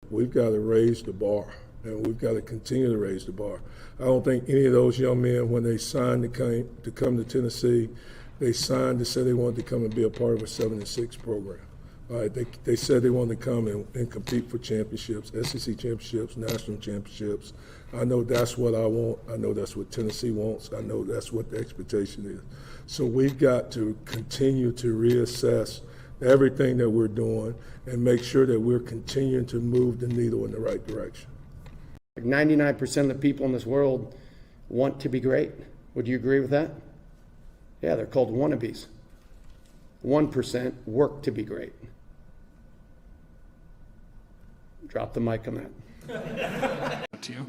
We've got to raise the bar, and we've got to continue to raise the bar. I don't think any of those young men, when they signed to come to Tennessee, they signed to say they wanted to come and be a part of a 7-6 program. All right, they said they wanted to come and compete for championships, SEC championships, national championships. I know that's what I want. I know that's what Tennessee wants. I know that's what the expectation is. So we've got to continue to reassess everything that we're doing and make sure that we're continuing to move the needle in the right direction. 99% of the people in this world want to be great. Would you agree with that? Yeah, they're called wannabes. 1% work to be great. Drop the mic on that.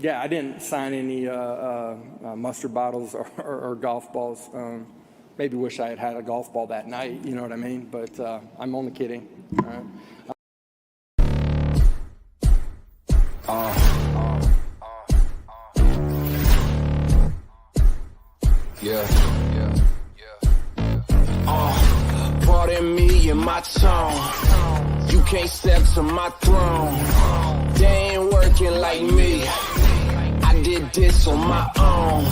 Yeah, I didn't sign any mustard bottles or golf balls. Maybe wish I had had a golf ball that night, you know what I mean? But I'm only kidding. All right. Pardon me and my tone. You can't step to my throne. They ain't working like me. I did this on my own.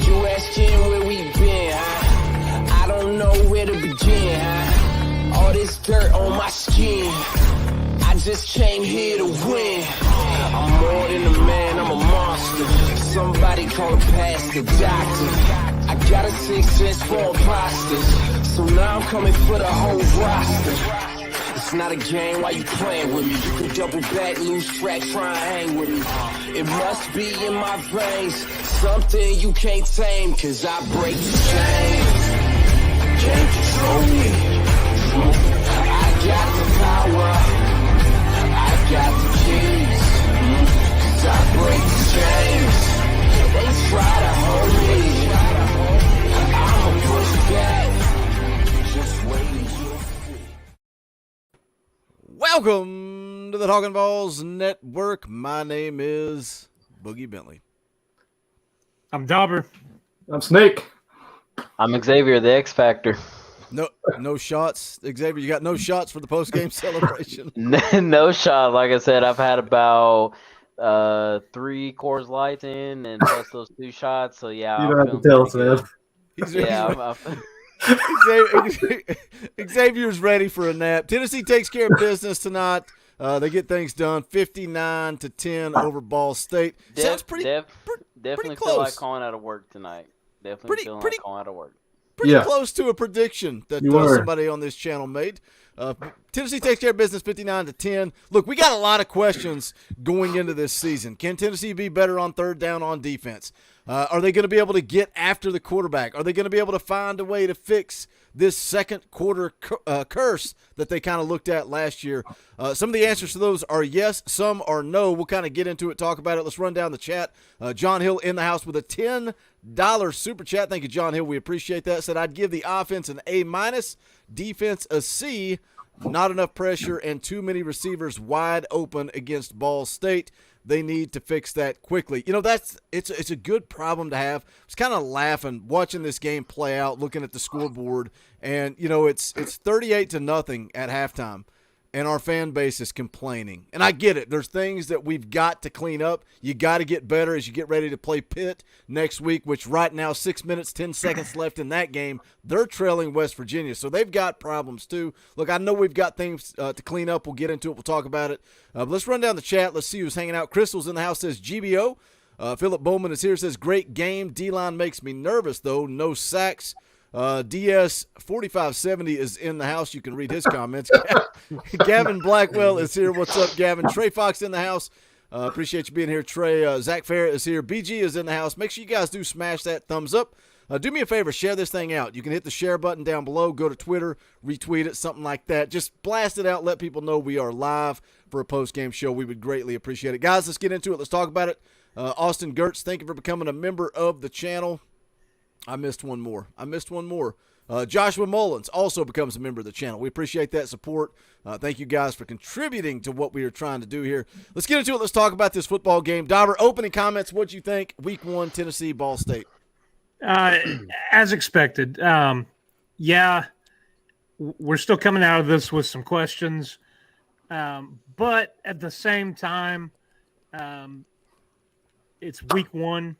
You asking where we been, huh? I don't know where to begin, huh? All this dirt on my skin. I just came here to win. I'm more than a man, I'm a monster. Somebody call a pastor, doctor. I got a 6 sense for imposters. So now I'm coming for the whole roster. It's not a game, why you playing with me? You can double back, lose track, try and hang with me. It must be in my veins, something you can't tame, cause I break the chains. Can't control me. I got the power, I got the keys, cause I break the chains. They try to hold me, I'ma push back, just wait until you see. Welcome to the Talkin VAWLS Network. My name is Boogie Bentley. I'm Dauber. I'm Snake. I'm Xavier, the X Factor. No shots, Xavier. You got no shots for the post-game celebration. No shot. Like I said, I've had about 3 Coors Lights in, and plus those 2 shots. So yeah, You don't have to tell us, man. Xavier's ready for a nap. Tennessee takes care of business tonight. They get things done, 59-10 over Ball State. Sounds pretty definitely close. feel like calling out of work tonight. Definitely feeling like calling out of work. Pretty close to a prediction that somebody on this channel made. Tennessee takes care of business 59-10. Look, we got a lot of questions going into this season. Can Tennessee be better on third down on defense? Are they going to be able to get after the quarterback? Are they going to be able to find a way to fix this second quarter curse that they kind of looked at last year? Some of the answers to those are yes, some are no. We'll kind of get into it, talk about it. Let's run down the chat. John Hill in the house with a $10 super chat. Thank you, John Hill. We appreciate that. Said I'd give the offense an A-, defense a C. Not enough pressure and too many receivers wide open against Ball State. They need to fix that quickly. You know, it's a good problem to have. I was kind of laughing watching this game play out, looking at the scoreboard, and you know it's 38-0 at halftime, and our fan base is complaining. And I get it. There's things that we've got to clean up. You got to get better as you get ready to play Pitt next week, which right now 6 minutes, 10 seconds left in that game. They're trailing West Virginia, so they've got problems too. Look, I know we've got things to clean up. We'll get into it. We'll talk about it. But let's run down the chat. Let's see who's hanging out. Crystal's in the house, says GBO. Philip Bowman is here, says great game. D-line makes me nervous, though. No sacks. DS4570 is in the house. You can read his comments. Gavin Blackwell is here. What's up, Gavin? Trey Fox in the house. Appreciate you being here, Trey. Zach Farrett is here. BG is in the house. Make sure you guys do smash that thumbs up. Do me a favor, share this thing out. You can hit the share button down below. Go to Twitter, retweet it, something like that. Just blast it out. Let people know we are live for a post-game show. We would greatly appreciate it. Guys, let's get into it. Let's talk about it. Austin Gertz, thank you for becoming a member of the channel. I missed one more. Joshua Mullins also becomes a member of the channel. We appreciate that support. Thank you guys for contributing to what we are trying to do here. Let's get into it. Let's talk about this football game. Dauber, opening comments. What'd you think? Week 1, Tennessee, Ball State. As expected. Yeah, we're still coming out of this with some questions. But but at the same time, it's week one.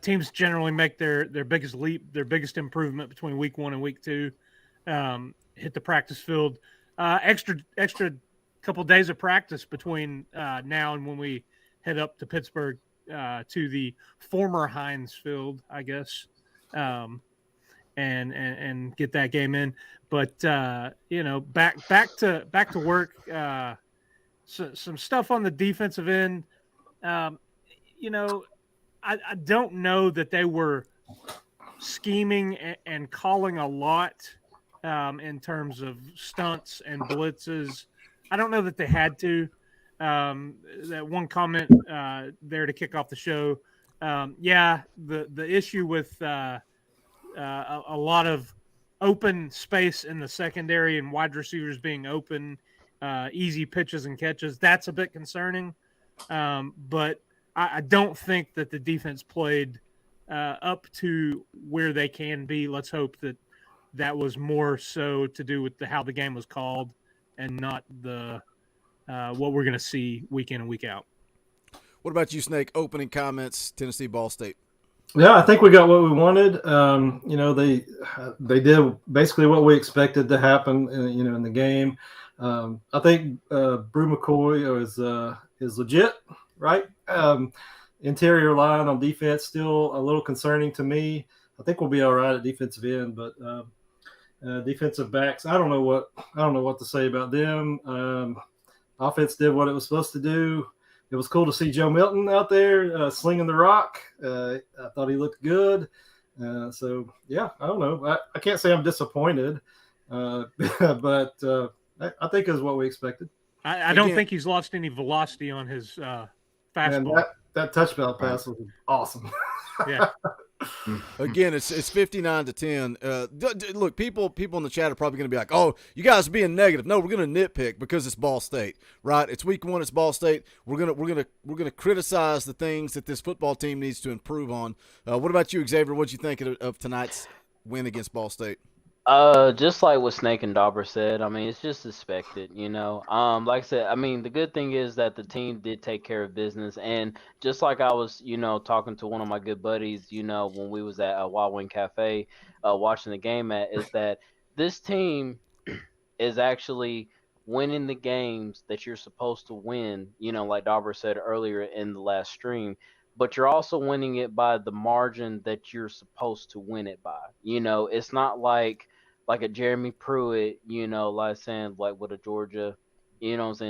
Teams generally make their biggest leap, their biggest improvement between week one and week two. Hit the practice field. Extra couple days of practice between now and when we head up to Pittsburgh to the former Heinz Field, I guess, and get that game in. But back to work. So, some stuff on the defensive end. I don't know that they were scheming and calling a lot in terms of stunts and blitzes. I don't know that they had to. That one comment there to kick off the show. The issue with a lot of open space in the secondary and wide receivers being open, easy pitches and catches, that's a bit concerning. But I don't think that the defense played up to where they can be. Let's hope that was more so to do with how the game was called and not the what we're going to see week in and week out. What about you, Snake? Opening comments, Tennessee Ball State. Yeah, I think we got what we wanted. They did basically what we expected to happen, in the game. I think Brew McCoy is legit, right? Interior line on defense still a little concerning to me. I think we'll be all right at defensive end, but defensive backs, I don't know what to say about them. Offense did what it was supposed to do. It was cool to see Joe Milton out there slinging the rock. I thought he looked good. I don't know. I can't say I'm disappointed, but I think is what we expected. I don't think he's lost any velocity on his fastball. And that touchdown pass was awesome. Yeah. Again, it's 59-10. Look, people in the chat are probably going to be like, "Oh, you guys are being negative." No, we're going to nitpick because it's Ball State, right? It's week one. It's Ball State. We're gonna criticize the things that this football team needs to improve on. What about you, Xavier? What'd you think of tonight's win against Ball State? Just like what Snake and Dauber said, I mean, it's just expected, Like I said, I mean, the good thing is that the team did take care of business, and just like I was, talking to one of my good buddies, when we was at Wild Wing Cafe, watching the game is that this team is actually winning the games that you're supposed to win, like Dauber said earlier in the last stream. But you're also winning it by the margin that you're supposed to win it by. It's not like a Jeremy Pruitt, like saying like with a Georgia,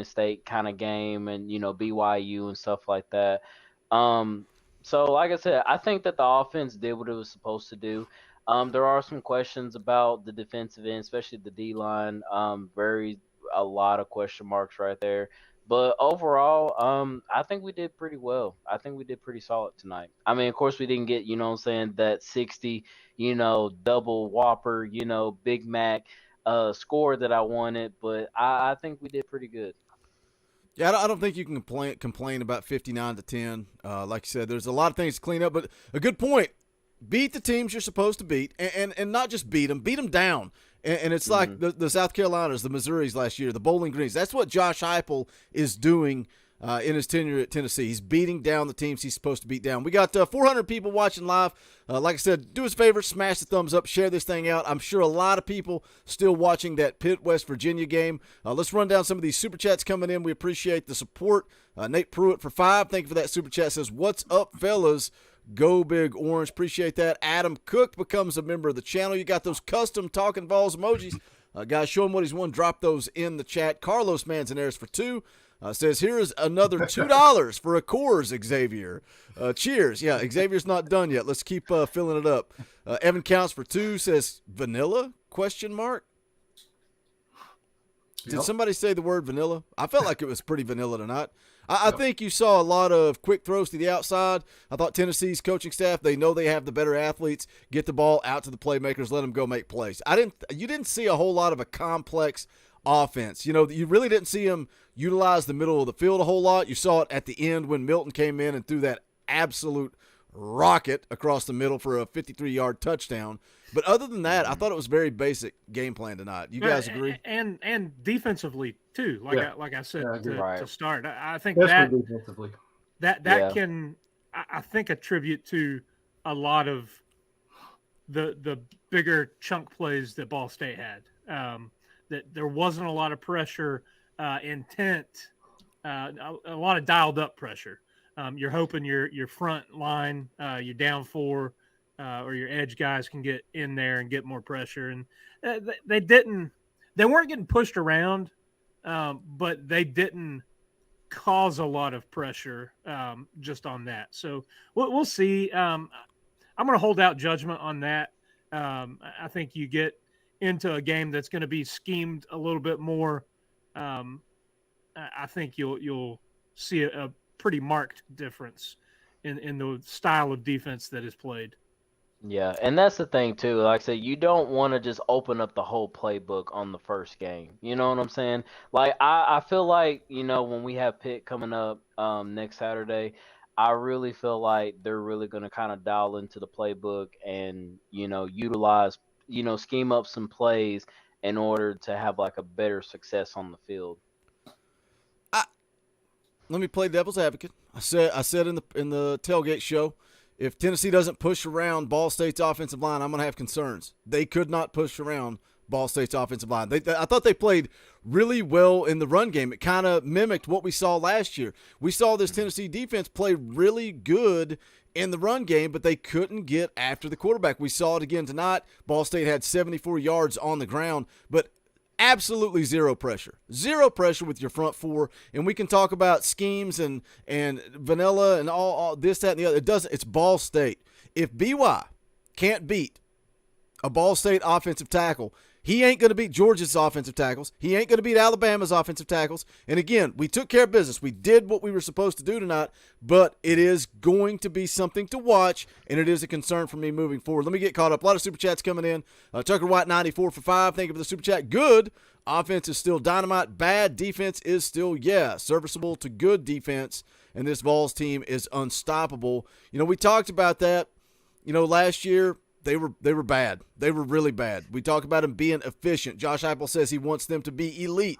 State kind of game and, BYU and stuff like that. So like I said, I think that the offense did what it was supposed to do. There are some questions about the defensive end, especially the D-line. A lot of question marks right there. But overall, I think we did pretty well. I think we did pretty solid tonight. I mean, of course, we didn't get, that 60, double Whopper, Big Mac score that I wanted. But I think we did pretty good. Yeah, I don't think you can complain about 59-10. Like you said, there's a lot of things to clean up. But a good point. Beat the teams you're supposed to beat, and not just beat them down. And it's like the South Carolinas, the Missouris last year, the Bowling Greens. That's what Josh Heupel is doing in his tenure at Tennessee. He's beating down the teams he's supposed to beat down. We got 400 people watching live. Like I said, do us a favor, smash the thumbs up, share this thing out. I'm sure a lot of people still watching that Pitt, West Virginia game. Let's run down some of these Super Chats coming in. We appreciate the support. Nate Pruitt for 5. Thank you for that Super Chat. Says, "What's up, fellas? Go Big Orange." Appreciate that. Adam Cook becomes a member of the channel. You got those custom Talkin VAWLS emojis. Guys, show him what he's won. Drop those in the chat. Carlos Manzanares for 2. Says, "Here is another $2 for a Coors, Xavier." Cheers. Yeah, Xavier's not done yet. Let's keep filling it up. Evan Counts for 2. Says, "Vanilla?" ? Did somebody say the word vanilla? I felt like it was pretty vanilla tonight. I think you saw a lot of quick throws to the outside. I thought Tennessee's coaching staff, they know they have the better athletes. Get the ball out to the playmakers, let them go make plays. You didn't see a whole lot of a complex offense. You really didn't see them utilize the middle of the field a whole lot. You saw it at the end when Milton came in and threw that absolute rocket across the middle for a 53-yard touchdown. But other than that, I thought it was very basic game plan tonight. You guys agree? And defensively, too. Like I said Yeah, I agree. to Right. start. I think Especially defensively. that Yeah. can I think attribute to a lot of the bigger chunk plays that Ball State had. That there wasn't a lot of pressure, intent, a lot of dialed up pressure. You're hoping your front line, your down four, or your edge guys can get in there and get more pressure. And they didn't. They weren't getting pushed around, but they didn't cause a lot of pressure just on that. So we'll see. I'm going to hold out judgment on that. I think you get into a game that's going to be schemed a little bit more. I think you'll see a pretty marked difference in the style of defense that is played. Yeah, and that's the thing too. Like I said, you don't want to just open up the whole playbook on the first game. You know what I'm saying? Like I feel like, when we have Pitt coming up next Saturday, I really feel like they're really going to kind of dial into the playbook and, utilize, scheme up some plays in order to have like a better success on the field. Let me play devil's advocate. I said in the tailgate show, if Tennessee doesn't push around Ball State's offensive line, I'm going to have concerns. They could not push around Ball State's offensive line. I thought they played really well in the run game. It kind of mimicked what we saw last year. We saw this Tennessee defense play really good in the run game, but they couldn't get after the quarterback. We saw it again tonight. Ball State had 74 yards on the ground, but absolutely zero pressure. Zero pressure with your front four. And we can talk about schemes and vanilla and all this, that, and the other. It's Ball State. If BY can't beat a Ball State offensive tackle, he ain't going to beat Georgia's offensive tackles. He ain't going to beat Alabama's offensive tackles. And again, we took care of business. We did what we were supposed to do tonight, but it is going to be something to watch, and it is a concern for me moving forward. Let me get caught up. A lot of super chats coming in. Tucker White, 94 for 5. Thank you for the super chat. Good. Offense is still dynamite. Bad defense is still, serviceable to good defense, and this Vols team is unstoppable. We talked about that, last year. They were bad. They were really bad. We talk about them being efficient. Josh Heupel says he wants them to be elite.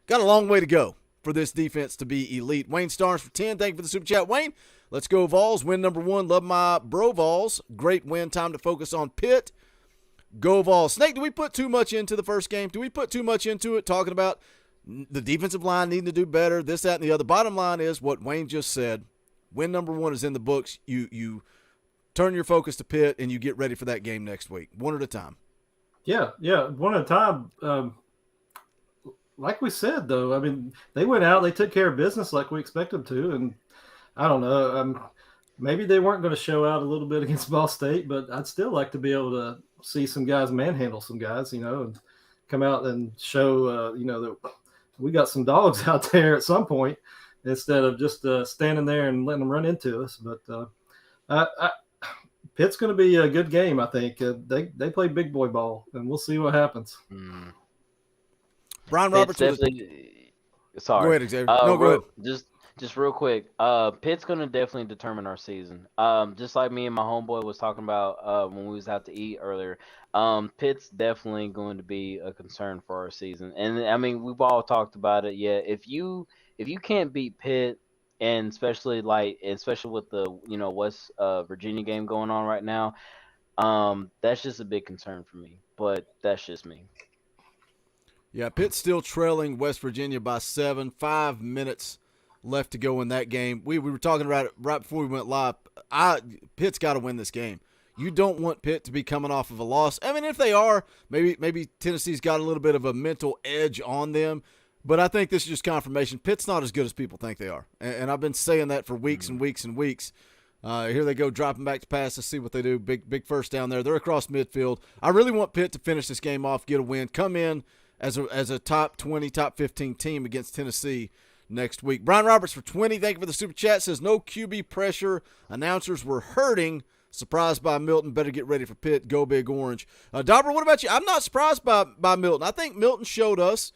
Got a long way to go for this defense to be elite. Wayne Stars for 10. Thank you for the super chat. Wayne, let's go Vols. Win number 1. Love my bro Vols. Great win. Time to focus on Pitt. Go Vols. Snake, do we put too much into the first game? Do we put too much into it, talking about the defensive line needing to do better, this, that, and the other? Bottom line is what Wayne just said. Win number 1 is in the books. You turn your focus to Pitt, and you get ready for that game next week. One at a time. Yeah, one at a time. Like we said, though, they went out, they took care of business like we expected them to, and I don't know. Maybe they weren't going to show out a little bit against Ball State, but I'd still like to be able to see some guys manhandle some guys, and come out and show, that we got some dogs out there at some point instead of just standing there and letting them run into us. But Pitt's going to be a good game, I think. They play big boy ball, and we'll see what happens. Brian Roberts. Sorry. Go ahead, Xavier. No, go ahead. Just real quick. Pitt's going to definitely determine our season. Just like me and my homeboy was talking about when we was out to eat earlier. Pitt's definitely going to be a concern for our season. And, we've all talked about it. Yeah, if you can't beat Pitt, and especially with the West Virginia game going on right now, that's just a big concern for me. But that's just me. Yeah, Pitt's still trailing West Virginia by 7. 5 minutes left to go in that game. We were talking about it right before we went live. Pitt's got to win this game. You don't want Pitt to be coming off of a loss. If they are, maybe Tennessee's got a little bit of a mental edge on them. But I think this is just confirmation. Pitt's not as good as people think they are. And I've been saying that for weeks and weeks and weeks. Here they go, dropping back to pass. Let's see what they do. Big first down there. They're across midfield. I really want Pitt to finish this game off, get a win, come in as a top 20, top 15 team against Tennessee next week. Brian Roberts for 20. Thank you for the super chat. Says no QB pressure. Announcers were hurting. Surprised by Milton. Better get ready for Pitt. Go Big Orange. Dauber, what about you? I'm not surprised by Milton. I think Milton showed us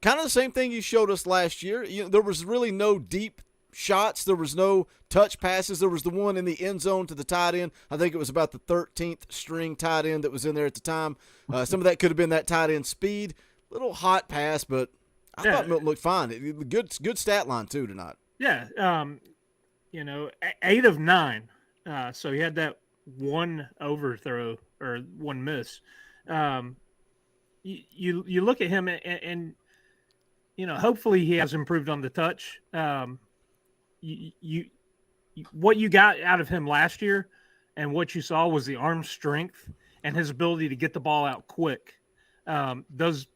kind of the same thing you showed us last year. There was really no deep shots. There was no touch passes. There was the one in the end zone to the tight end. I think it was about the 13th string tight end that was in there at the time. Some of that could have been that tight end speed. Little hot pass, but I thought Milton looked fine. Good stat line too tonight. Yeah. 8 of 9. So he had that one overthrow or one miss. You look at him and hopefully he has improved on the touch. What you got out of him last year and what you saw was the arm strength and his ability to get the ball out quick. Those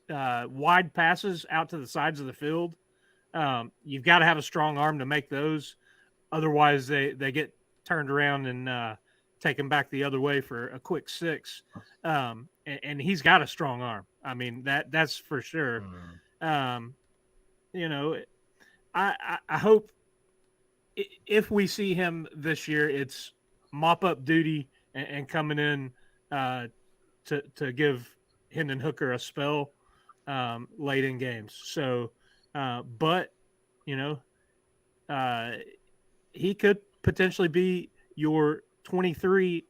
wide passes out to the sides of the field, you've got to have a strong arm to make those. Otherwise, they get turned around and taken back the other way for a quick 6. And he's got a strong arm. I mean, that's for sure. I hope if we see him this year, it's mop-up duty and coming in to give Hendon Hooker a spell late in games. So, he could potentially be your 23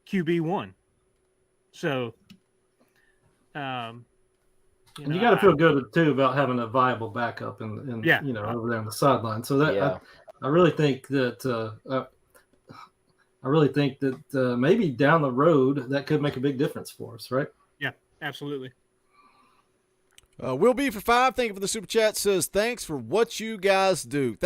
QB1. So, and you got to feel good too about having a viable backup and over there on the sideline. So that I really think that maybe down the road that could make a big difference for us, right? Yeah, absolutely. Will be for 5. Thank you for the super chat. Says thanks for what you guys do.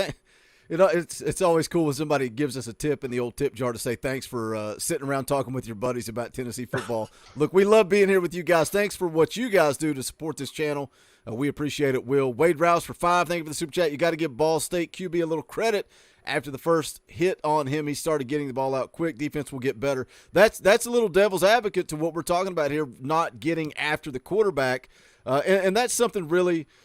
It's always cool when somebody gives us a tip in the old tip jar to say thanks for sitting around talking with your buddies about Tennessee football. Look, we love being here with you guys. Thanks for what you guys do to support this channel. We appreciate it, Will. Wade Rouse for 5. Thank you for the super chat. You got to give Ball State QB a little credit. After the first hit on him, he started getting the ball out quick. Defense will get better. That's a little devil's advocate to what we're talking about here, not getting after the quarterback. And that's something really –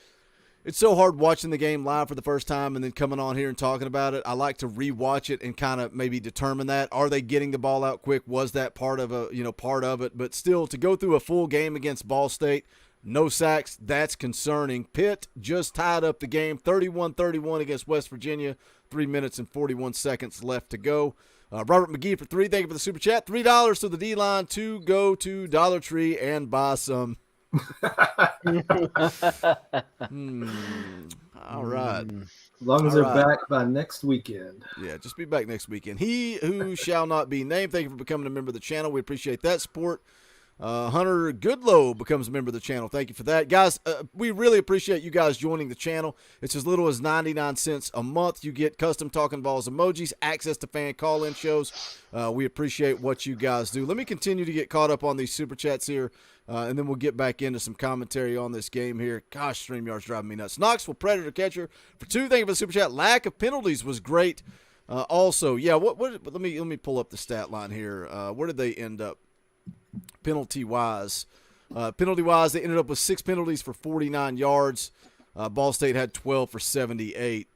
it's so hard watching the game live for the first time and then coming on here and talking about it. I like to rewatch it and kind of maybe determine that. Are they getting the ball out quick? Was that part of it? But still, to go through a full game against Ball State, no sacks, that's concerning. Pitt just tied up the game, 31-31 against West Virginia, 3 minutes and 41 seconds left to go. Robert McGee for 3. Thank you for the super chat. $3 to the D-line to go to Dollar Tree and buy some. All right. As long as they're back by next weekend. Yeah, just be back next weekend. He who shall not be named. Thank you for becoming a member of the channel. We appreciate that support. Hunter Goodlow becomes a member of the channel. Thank you for that. Guys, we really appreciate you guys joining the channel. It's as little as 99 cents a month. You get custom Talkin VAWLS emojis, access to fan call-in shows. We appreciate what you guys do. Let me continue to get caught up on these super chats here, and then we'll get back into some commentary on this game here. Gosh, StreamYard's driving me nuts. Knoxville Predator Catcher for 2. Thank you for the super chat. Lack of penalties was great. Also, yeah, let me pull up the stat line here. Where did they end up? Penalty-wise, they ended up with 6 penalties for 49 yards. Ball State had 12 for 78.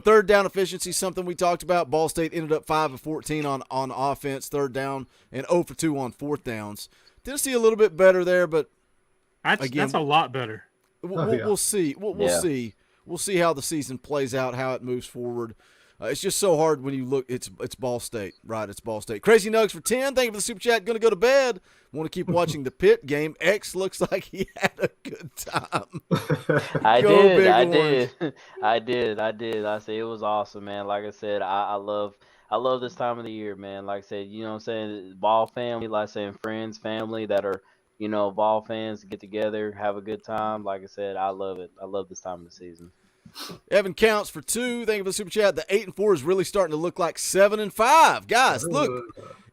Third down efficiency, something we talked about. Ball State ended up 5 of 14 on offense, third down, and 0 for 2 on fourth downs. Tennessee a little bit better there, but that's a lot better. We'll see. We'll see. We'll see how the season plays out, how it moves forward. It's just so hard when you look. It's Ball State, right? It's Ball State. Crazy Nugs for 10. Thank you for the super chat. Going to go to bed. Want to keep watching the Pitt game. X looks like he had a good time. I did. I say it was awesome, man. Like I said, I love this time of the year, man. Like I said, you know what I'm saying? Ball family, like I said, friends, family that are, ball fans get together, have a good time. Like I said, I love it. I love this time of the season. Evan Counts for 2. Thank you for the super chat. The 8-4 is really starting to look like 7-5. Guys, look,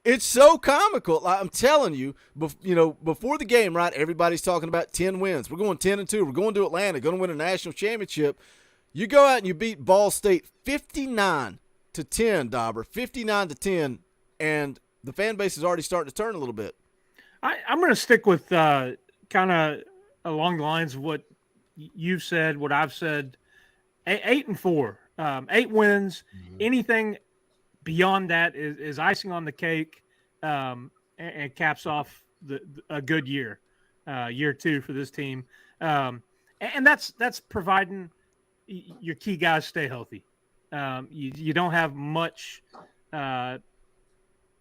it's so comical. I'm telling you, before the game, right? Everybody's talking about 10 wins. We're going 10-2. We're going to Atlanta, going to win a national championship. You go out and you beat Ball State 59-10, Dauber, 59-10, and the fan base is already starting to turn a little bit. I'm going to stick with kind of along the lines of what you've said, what I've said. 8-4, 8 wins. Mm-hmm. Anything beyond that is icing on the cake, and caps off a good year, year 2 for this team. And that's providing your key guys stay healthy. You don't have much in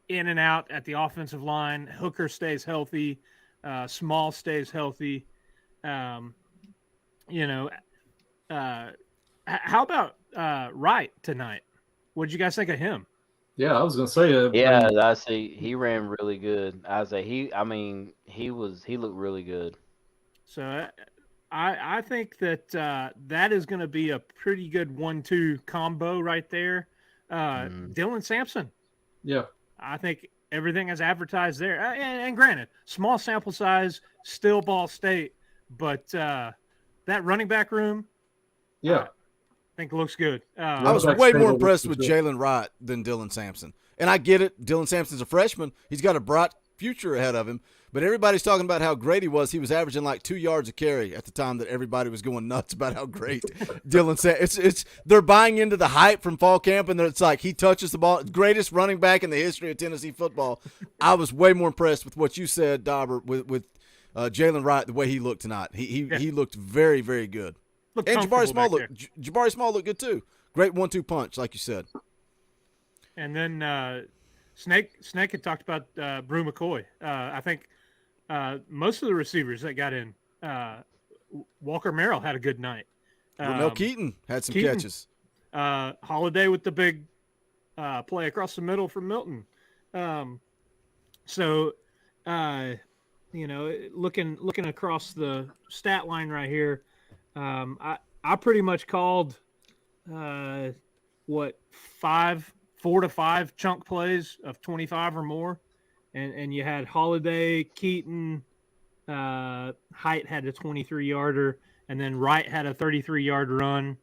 and out at the offensive line. Hooker stays healthy. Small stays healthy. how about Wright tonight? What did you guys think of him? Yeah, I was gonna say. Yeah, he ran really good. I say he looked really good. So I think that that is going to be a pretty good 1-2 combo right there. Dylan Sampson. Yeah. I think everything is advertised there. And granted, small sample size, still Ball State, but that running back room, Yeah. I think looks good. I was way more impressed with Jalen Wright than Dylan Sampson. And I get it. Dylan Sampson's a freshman. He's got a bright future ahead of him. But everybody's talking about how great he was. He was averaging like 2 yards a carry at the time that everybody was going nuts about how great Dylan Sampson. They're buying into the hype from fall camp, and it's like he touches the ball. Greatest running back in the history of Tennessee football. I was way more impressed with what you said, Dauber, with Jalen Wright, the way he looked tonight. He looked very, very good. And Jabari Small looked good too. Great 1-2 punch, like you said. And then Snake had talked about Brew McCoy. I think most of the receivers that got in, Walker Merrill had a good night. Mel Keaton had some catches. Holiday with the big play across the middle from Milton. Looking across the stat line right here, I pretty much called 4 to 5 chunk plays of 25 or more, and you had Holiday, Keaton, Height had a 23-yarder, and then Wright had a 33-yard run.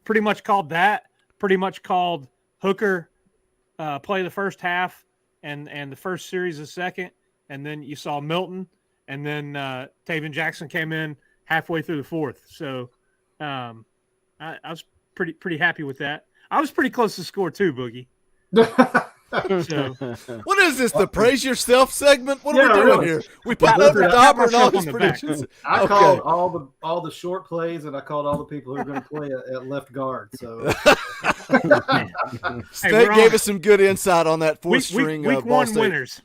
Pretty much called that. Pretty much called Hooker play the first half and the first series the second, and then you saw Milton, and then Taven Jackson came in halfway through the fourth. So I was pretty happy with that. I was pretty close to score too, Boogie. So, what is this? The praise yourself segment? What are we doing here? We put over Dauber and all his predictions. I called all the short plays, and I called all the people who are going to play at left guard. So Snake gave us some good insight on that fourth string. Week one winners.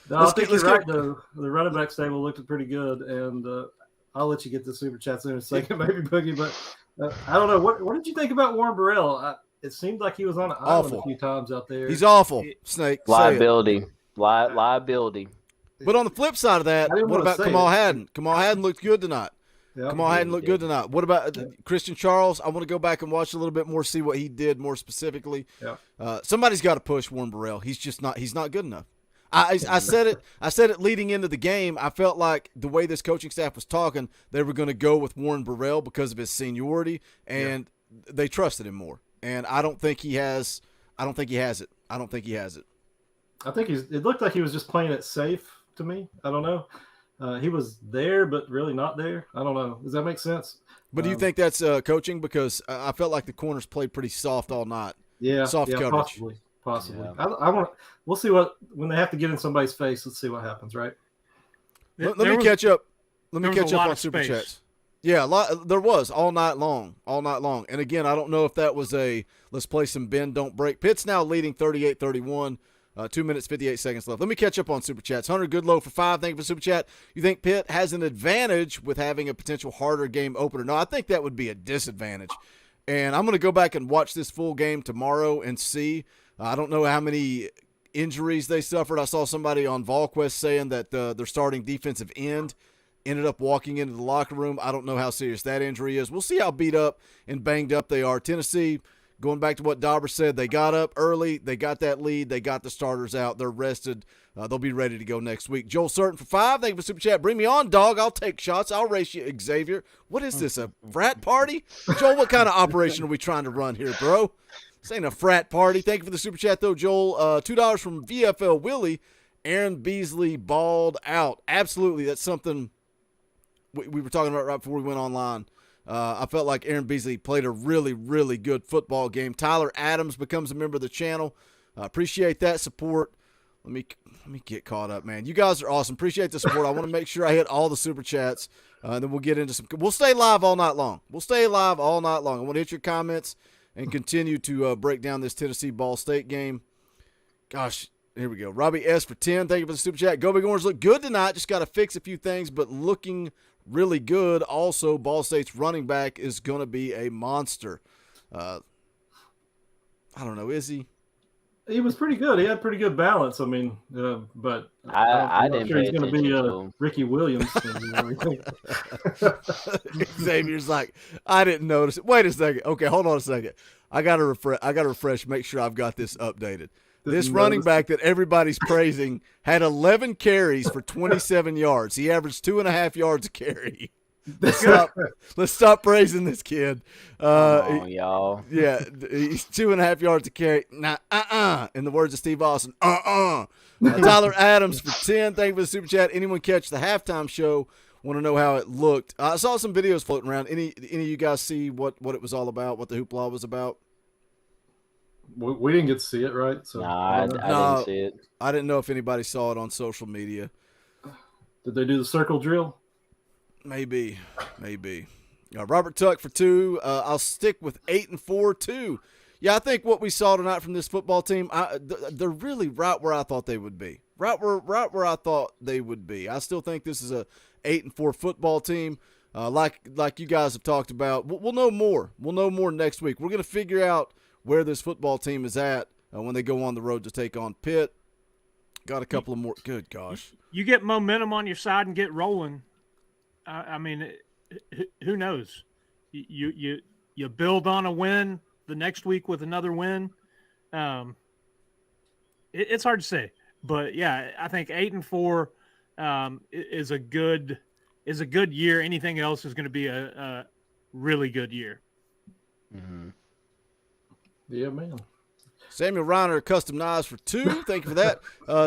No, I think you're right, though. The running back stable looked pretty good, and I'll let you get the super chats in a second, maybe Boogie. But I don't know. What did you think about Warren Burrell? It seemed like he was on an island a few times out there. He's awful, Snake. Liability. Liability. But on the flip side of that, what about Kamal Hadden? Kamal Hadden looked good tonight. Yep, Kamal Hadden looked good tonight. What about Christian Charles? I want to go back and watch a little bit more, see what he did more specifically. Yep. Somebody's got to push Warren Burrell. He's not good enough. I said it leading into the game. I felt like the way this coaching staff was talking, they were going to go with Warren Burrell because of his seniority, and they trusted him more. And I don't think he has. I don't think he has it. I think it looked like he was just playing it safe to me. I don't know. He was there, but really not there. I don't know. Does that make sense? But do you think that's coaching? Because I felt like the corners played pretty soft all night. Yeah, soft coverage. Possibly. Yeah. We'll see when they have to get in somebody's face. Let's see what happens, right? Let me catch up. Let me catch up on super chats. Yeah, there was all night long. And again, I don't know if that was let's play some bend, don't break. Pitt's now leading 38-31, 2 minutes, 58 seconds left. Let me catch up on super chats. Hunter Goodlow for 5, thank you for super chat. You think Pitt has an advantage with having a potential harder game opener? No, I think that would be a disadvantage. And I'm going to go back and watch this full game tomorrow and see. I don't know how many injuries they suffered. I saw somebody on VolQuest saying that their starting defensive end ended up walking into the locker room. I don't know how serious that injury is. We'll see how beat up and banged up they are. Tennessee, going back to what Dauber said, they got up early. They got that lead. They got the starters out. They're rested. They'll be ready to go next week. Joel Certain for 5. Thank you for super chat. Bring me on, dog. I'll take shots. I'll race you, Xavier. What is this, a frat party? Joel, what kind of operation are we trying to run here, bro? This ain't a frat party. Thank you for the super chat, though, Joel. $2 from VFL Willie. Aaron Beasley balled out. Absolutely. That's something we were talking about right before we went online. I felt like Aaron Beasley played a really, really good football game. Tyler Adams becomes a member of the channel. Appreciate that support. Let me get caught up, man. You guys are awesome. Appreciate the support. I want to make sure I hit all the super chats. Then we'll get into some. We'll stay live all night long. I want to hit your comments and continue to break down this Tennessee Ball State game. Gosh, here we go. Robbie S for 10. Thank you for the super chat. Go Big Orange look good tonight. Just got to fix a few things, but looking really good. Also, Ball State's running back is going to be a monster. I don't know, is he? He was pretty good. He had pretty good balance. I mean, but I I'm not didn't sure pay he's going to be attention to him. Ricky Williams. And everything. Xavier's like, I didn't notice it. Wait a second. Okay, hold on a second. I gotta refresh. Make sure I've got this updated. This running back that everybody's praising had 11 carries for 27 yards. He averaged 2.5 yards a carry. Let's stop praising this kid. Come on, y'all. Yeah, he's 2.5 yards a carry. Nah, in the words of Steve Austin, Tyler Adams for 10. Thank you for the super chat. Anyone catch the halftime show? Want to know how it looked? I saw some videos floating around. Any of you guys see what it was all about? What the hoopla was about? We didn't get to see it, right? So Nah, I didn't see it. I didn't know if anybody saw it on social media. Did they do the circle drill? Maybe. Robert Tuck for 2. I'll stick with 8 and 4 too. Yeah, I think what we saw tonight from this football team, they're really right where I thought they would be. Right where I thought they would be. I still think this is a 8 and 4 football team. Like you guys have talked about. We'll know more. We'll know more next week. We're going to figure out where this football team is at when they go on the road to take on Pitt. Got a couple of more. Good gosh. You get momentum on your side and get rolling. I mean, who knows? You build on a win the next week with another win. It's hard to say, but yeah, I think 8 and 4 is a good year. Anything else is going to be a really good year. Mm-hmm. Yeah, man. Samuel Reiner, custom knives for 2. Thank you for that.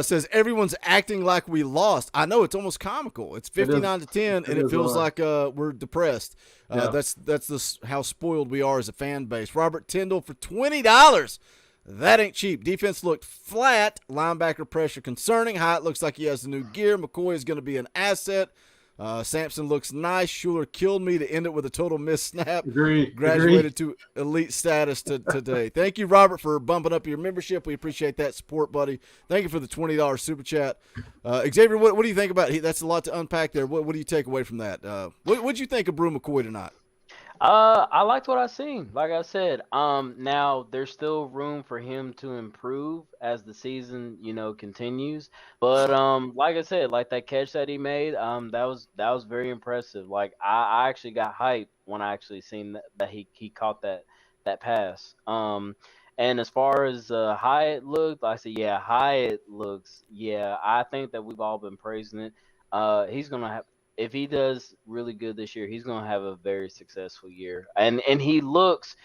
Says everyone's acting like we lost. I know, it's almost comical. It's 59-10, and it feels like we're depressed. That's how spoiled we are as a fan base. Robert Tyndall for $20. That ain't cheap. Defense looked flat. Linebacker pressure concerning. Hyatt looks like he has the new gear. McCoy is going to be an asset. Sampson looks nice. Schuler killed me to end it with a total missed snap. Graduated to elite status today. Thank you, Robert, for bumping up your membership. We appreciate that support, buddy. Thank you for the $20 super chat. Xavier, what do you think about it? That's a lot to unpack there. What do you take away from that? What'd you think of Brew McCoy tonight? I liked what I seen. Like I said, now there's still room for him to improve as the season, continues. But like I said, like that catch that he made, that was very impressive. Like I actually got hyped when I actually seen that he caught that pass. And as far as Hyatt looked, I said, yeah, Hyatt looks, I think that we've all been praising it. He's gonna have. If he does really good this year, he's gonna have a very successful year. And he looks,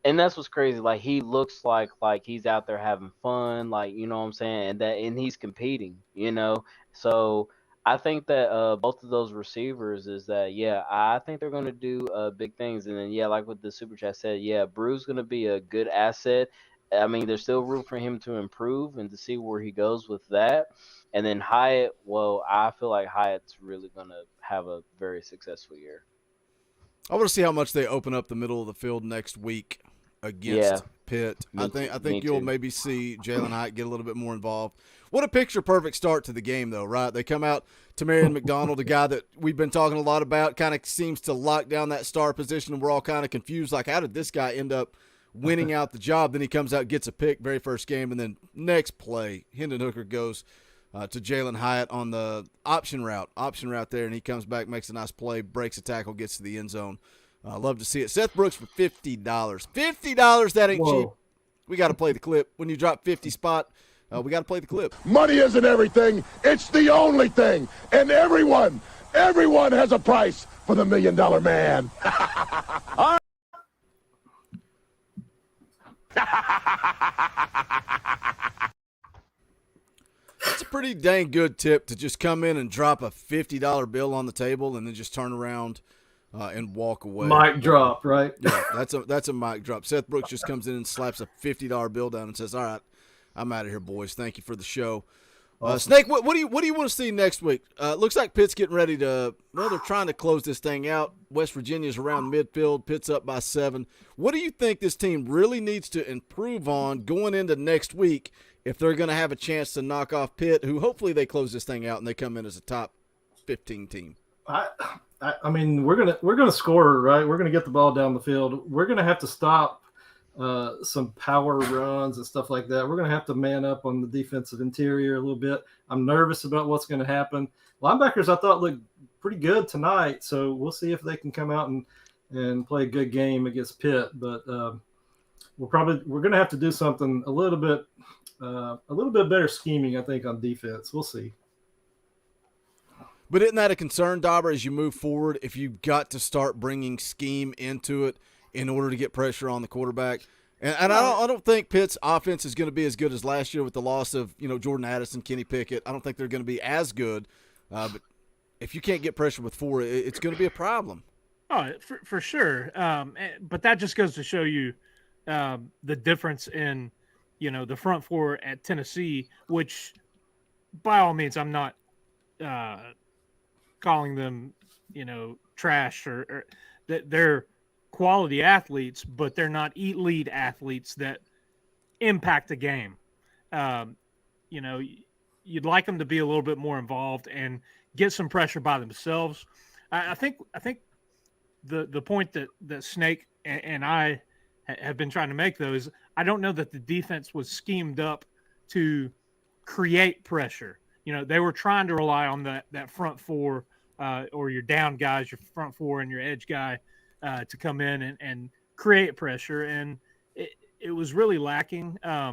and that's what's crazy. Like he looks like he's out there having fun, like you know what I'm saying, and he's competing, So I think that both of those receivers is that I think they're gonna do big things. And then like what the super chat said, Brew's gonna be a good asset. I mean, there's still room for him to improve and to see where he goes with that. And then Hyatt, well, I feel like Hyatt's really going to have a very successful year. I want to see how much they open up the middle of the field next week against Pitt. I think you'll maybe see Jalen Hyatt get a little bit more involved. What a picture-perfect start to the game, though, right? They come out to Marion McDonald, a guy that we've been talking a lot about, kind of seems to lock down that star position, and we're all kind of confused, like, how did this guy end up winning out the job? Then he comes out, gets a pick, very first game, and then next play, Hendon Hooker goes to Jalen Hyatt on the option route there, and he comes back, makes a nice play, breaks a tackle, gets to the end zone. Love to see it. Seth Brooks for $50. $50, that ain't cheap. We got to play the clip. When you drop 50 spot, we got to play the clip. Money isn't everything. It's the only thing. And everyone has a price for the $1 Million Man. It's a pretty dang good tip to just come in and drop a $50 bill on the table and then just turn around and walk away. Mic drop, right? Yeah, that's a mic drop. Seth Brooks just comes in and slaps a $50 bill down and says, "All right, I'm out of here, boys. Thank you for the show." Awesome. Snake, what do you want to see next week? Looks like Pitt's getting ready to. Well, they're trying to close this thing out. West Virginia's around midfield. Pitt's up by 7. What do you think this team really needs to improve on going into next week if they're going to have a chance to knock off Pitt, who hopefully they close this thing out and they come in as a top 15 team? I mean, we're gonna score, right? We're gonna get the ball down the field. We're gonna have to stop some power runs and stuff like that. We're gonna have to man up on the defensive interior a little bit. I'm nervous about what's going to happen. Linebackers, I thought, looked pretty good tonight, so we'll see if they can come out and play a good game against Pitt. But we're going to have to do something a little bit better scheming, I think, on defense. We'll see. But isn't that a concern, Dauber, as you move forward, if you've got to start bringing scheme into it in order to get pressure on the quarterback? And I don't think Pitt's offense is going to be as good as last year with the loss of Jordan Addison, Kenny Pickett. I don't think they're going to be as good. But if you can't get pressure with 4, it's going to be a problem. Oh, for sure. But that just goes to show you the difference in the front 4 at Tennessee, which by all means I'm not calling them trash or that they're quality athletes, but they're not elite athletes that impact the game. You'd like them to be a little bit more involved and get some pressure by themselves. I think the point that Snake and I have been trying to make, though, is I don't know that the defense was schemed up to create pressure. They were trying to rely on that front 4 or your down guys, your front 4 and your edge guy to come in and create pressure. And it was really lacking. I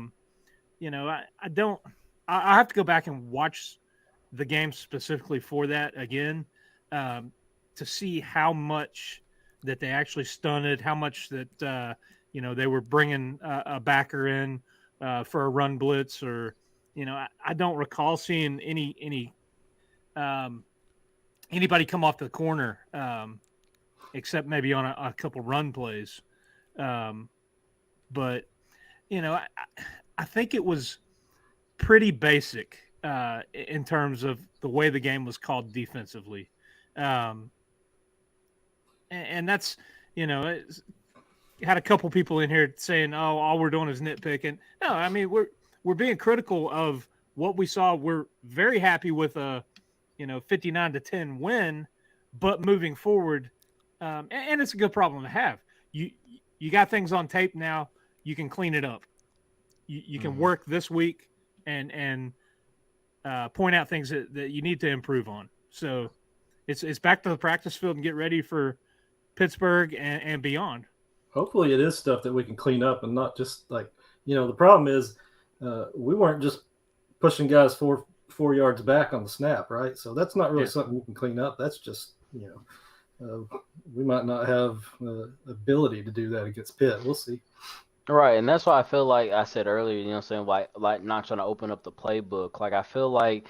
have to go back and watch the game specifically for that again to see how much that they actually stunted, how much that, they were bringing a backer in for a run blitz or, I don't recall seeing anybody come off the corner except maybe on a couple run plays. But, I think it was pretty basic in terms of the way the game was called defensively. And that's, had a couple people in here saying, oh, all we're doing is nitpicking. No, I mean, we're being critical of what we saw. We're very happy with a, 59-10 win, but moving forward, and it's a good problem to have. You got things on tape now. You can clean it up. You can work this week and point out things that you need to improve on. So it's back to the practice field and get ready for Pittsburgh and beyond. Hopefully it is stuff that we can clean up and not just like, the problem is we weren't just pushing guys four yards back on the snap, right? So that's not really something we can clean up. That's just, we might not have ability to do that against Pitt. We'll see. Right, and that's why I feel like I said earlier, saying like not trying to open up the playbook. Like I feel like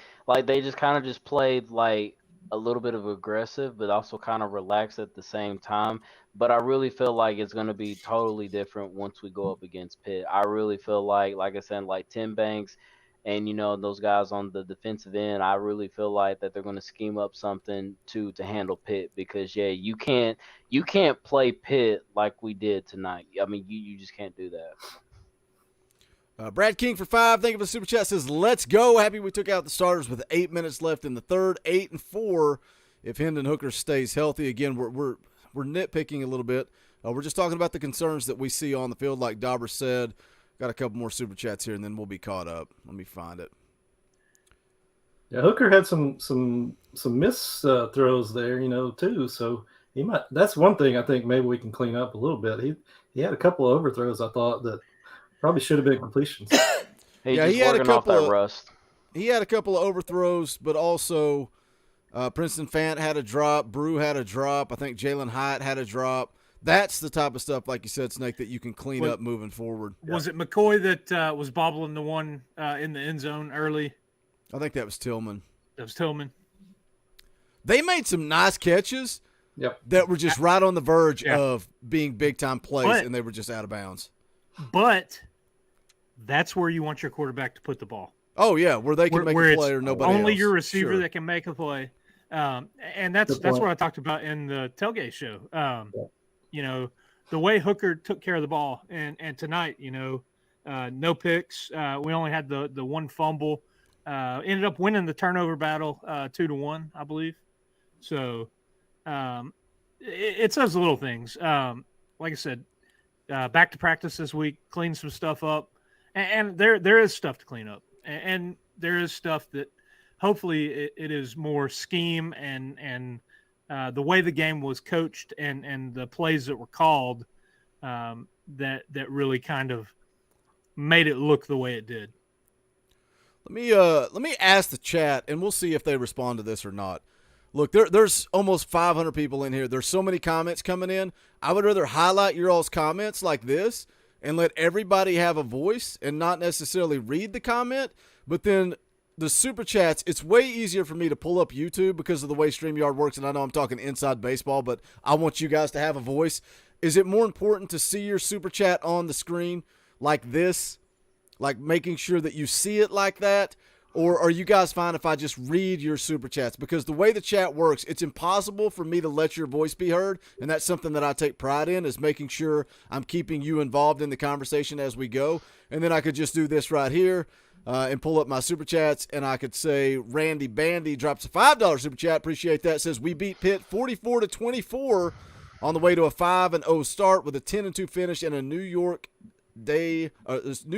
they just kind of just played like a little bit of aggressive, but also kind of relaxed at the same time. But I really feel like it's going to be totally different once we go up against Pitt. I really feel like I said, like Tim Banks and, those guys on the defensive end, I really feel like that they're going to scheme up something to handle Pitt because, you can't play Pitt like we did tonight. I mean, you just can't do that. Brad King for 5. Thank you for the super chat. Says, let's go. Happy we took out the starters with 8 minutes left in the third. 8-4 if Hendon Hooker stays healthy. Again, we're nitpicking a little bit. We're just talking about the concerns that we see on the field, like Dauber said. Got a couple more super chats here, and then we'll be caught up. Let me find it. Yeah, Hooker had some miss throws there, too. So he might. That's one thing I think maybe we can clean up a little bit. He had a couple of overthrows I thought that probably should have been completions. He had a couple of rust. He had a couple of overthrows, but also Princeton Fant had a drop. Brew had a drop. I think Jalen Hyatt had a drop. That's the type of stuff, like you said, Snake, that you can clean up moving forward. Was it McCoy that was bobbling the one in the end zone early? I think that was Tillman. That was Tillman. They made some nice catches that were just right on the verge of being big-time plays, and they were just out of bounds. But that's where you want your quarterback to put the ball. Oh, yeah, where they can make a play or nobody only else. Your receiver that can make a play. And that's what I talked about in the tailgate show. The way Hooker took care of the ball, and tonight, no picks. We only had the one fumble. Ended up winning the turnover battle 2-1, I believe. So It's those little things. Like I said, back to practice this week, clean some stuff up, and there is stuff to clean up, and there is stuff that hopefully it is more scheme and the way the game was coached and the plays that were called that really kind of made it look the way it did. Let me ask the chat, and we'll see if they respond to this or not. Look, there's almost 500 people in here. There's so many comments coming in. I would rather highlight your all's comments like this and let everybody have a voice and not necessarily read the comment. But then the super chats, it's way easier for me to pull up YouTube because of the way StreamYard works. And I know I'm talking inside baseball, but I want you guys to have a voice. Is it more important to see your super chat on the screen like this, like making sure that you see it like that? Or are you guys fine if I just read your super chats? Because the way the chat works, it's impossible for me to let your voice be heard, and that's something that I take pride in, is making sure I'm keeping you involved in the conversation as we go. And then I could just do this right here and pull up my super chats, and I could say Randy Bandy drops a $5 super chat. Appreciate that. Says, we beat Pitt 44-24 on the way to a 5-0 start with a 10-2 finish and a New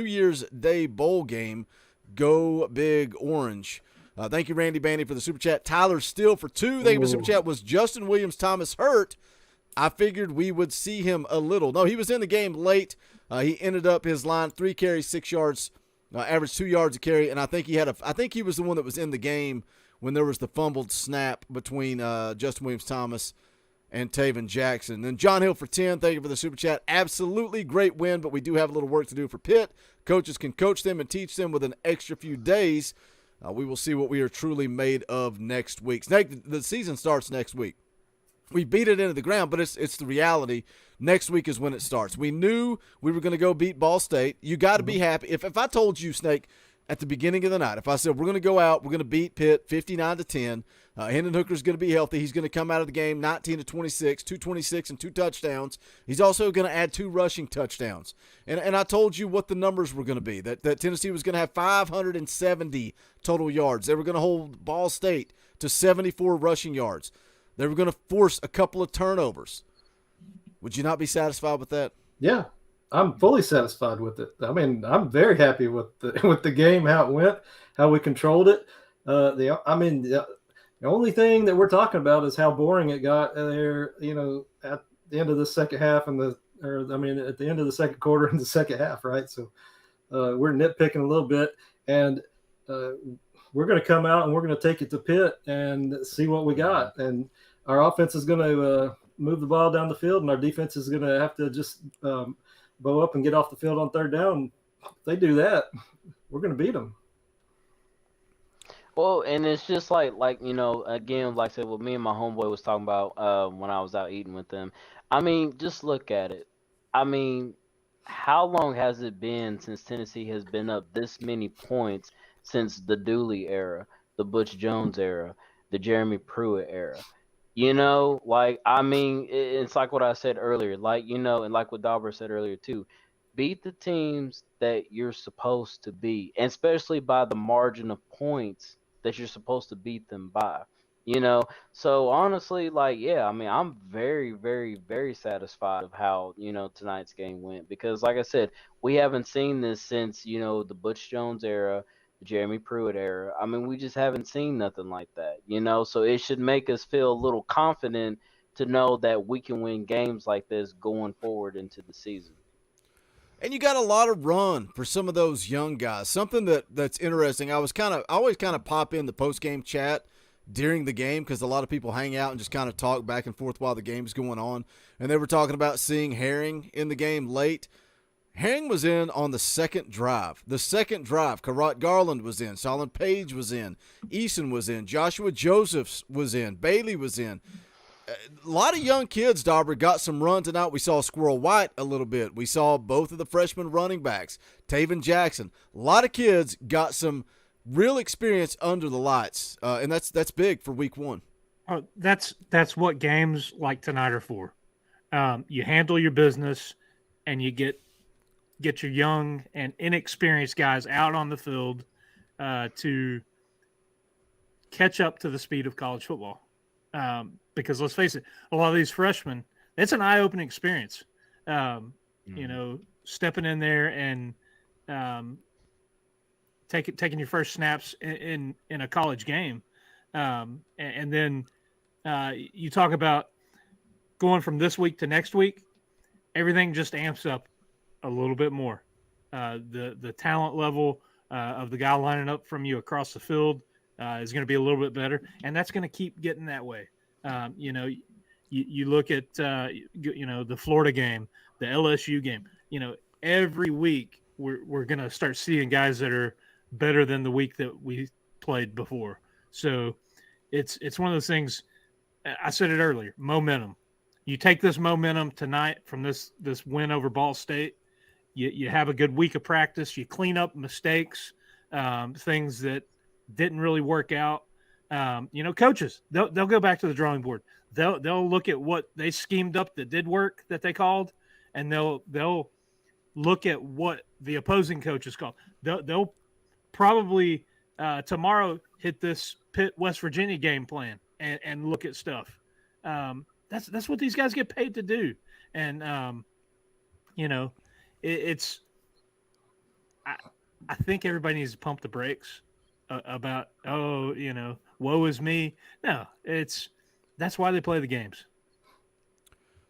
Year's Day bowl game. Go Big Orange. Thank you, Randy Bandy, for the super chat. Tyler Steele for 2. Thank you for the super chat. Was Justin Williams Thomas hurt? I figured we would see him a little. No, he was in the game late. He ended up his line 3 carries, 6 yards, averaged 2 yards a carry, and I think he was the one that was in the game when there was the fumbled snap between Justin Williams Thomas and Taven Jackson. Then John Hill for 10. Thank you for the super chat. Absolutely great win, but we do have a little work to do for Pitt. Coaches can coach them and teach them with an extra few days. We will see what we are truly made of next week. Snake, the season starts next week. We beat it into the ground, but it's the reality. Next week is when it starts. We knew we were going to go beat Ball State. You got to be happy. If I told you, Snake, at the beginning of the night, if I said we're going to go out, we're going to beat Pitt 59-10, Hendon Hooker's going to be healthy. He's going to come out of the game 19-26, 226 and 2 touchdowns. He's also going to add 2 rushing touchdowns. And I told you what the numbers were going to be, that Tennessee was going to have 570 total yards. They were going to hold Ball State to 74 rushing yards. They were going to force a couple of turnovers. Would you not be satisfied with that? Yeah, I'm fully satisfied with it. I mean, I'm very happy with the game, how it went, how we controlled it. The only thing that we're talking about is how boring it got there, at the end of the second half at the end of the second quarter and the second half, right? So we're nitpicking a little bit, and we're going to come out and we're going to take it to Pitt and see what we got. And our offense is going to move the ball down the field, and our defense is going to have to just bow up and get off the field on third down. If they do that, we're going to beat them. Well, and it's just like again, like I said, what me and my homeboy was talking about when I was out eating with them. I mean, just look at it. I mean, how long has it been since Tennessee has been up this many points since the Dooley era, the Butch Jones era, the Jeremy Pruitt era? It's like what I said earlier, and like what Dauber said earlier too. Beat the teams that you're supposed to beat, and especially by the margin of points that you're supposed to beat them by. So honestly, I'm very, very, very satisfied of how, tonight's game went, because like I said, we haven't seen this since, the Butch Jones era, the Jeremy Pruitt era. I mean, we just haven't seen nothing like that, so it should make us feel a little confident to know that we can win games like this going forward into the season. And you got a lot of run for some of those young guys. Something that's interesting. I always kind of pop in the post-game chat during the game because a lot of people hang out and just kind of talk back and forth while the game's going on. And they were talking about seeing Herring in the game late. Herring was in on the second drive. Karate Garland was in. Solon Page was in. Eason was in. Joshua Josephs was in. Bailey was in. A lot of young kids, Dauber, got some run tonight. We saw Squirrel White a little bit. We saw both of the freshman running backs, Taven Jackson. A lot of kids got some real experience under the lights, and that's big for week one. Oh, that's what games like tonight are for. You handle your business, and you get your young and inexperienced guys out on the field to catch up to the speed of college football. because let's face it, a lot of these freshmen, it's an eye-opening experience. You know, stepping in there and taking your first snaps in a college game, and then you talk about going from this week to next week, everything just amps up a little bit more. The talent level of the guy lining up from you across the field is going to be a little bit better, and that's going to keep getting that way. You know, you look at you know, the Florida game, the LSU game. You know, every week we're going to start seeing guys that are better than the week that we played before. So it's one of those things. I said it earlier, momentum. You take this momentum tonight from this win over Ball State. You have a good week of practice. You clean up mistakes, things that didn't really work out. You know, coaches, they'll go back to the drawing board. They'll look at what they schemed up that did work, that they called, and they'll look at what the opposing coaches called. They'll probably tomorrow hit this Pitt West Virginia game plan and look at stuff. That's what these guys get paid to do, and you know, it's. I think everybody needs to pump the brakes about, oh, you know, woe is me. No, that's why they play the games.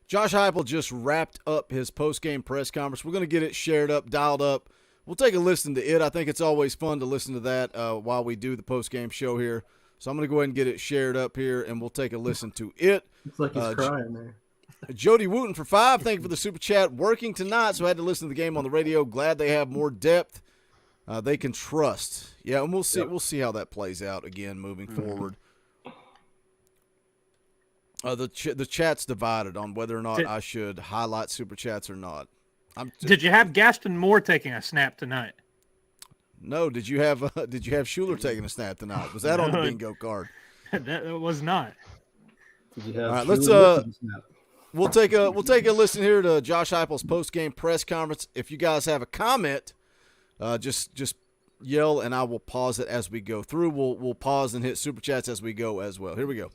Josh Heupel just wrapped up his post-game press conference. We're going to get it shared up, dialed up. We'll take a listen to it. I think it's always fun to listen to that while we do the post-game show here. So I'm going to go ahead and get it shared up here, and we'll take a listen to it. It's like he's crying there. Jody Wooten for 5. Thank you for the super chat. Working tonight, so I had to listen to the game on the radio. Glad they have more depth. They can trust. Yeah, and we'll see. Yep. We'll see how that plays out again moving forward. The chat's divided on whether or not I should highlight super chats or not. Did you have Gaston Moore taking a snap tonight? No. Did you have Schuler taking a snap tonight? Was that on the bingo card? That was not. Did you have all right, let's we'll take a listen here to Josh Heupel's post game press conference. If you guys have a comment, just yell and I will pause it as we go through. We'll pause and hit super chats as we go as well. Here we go.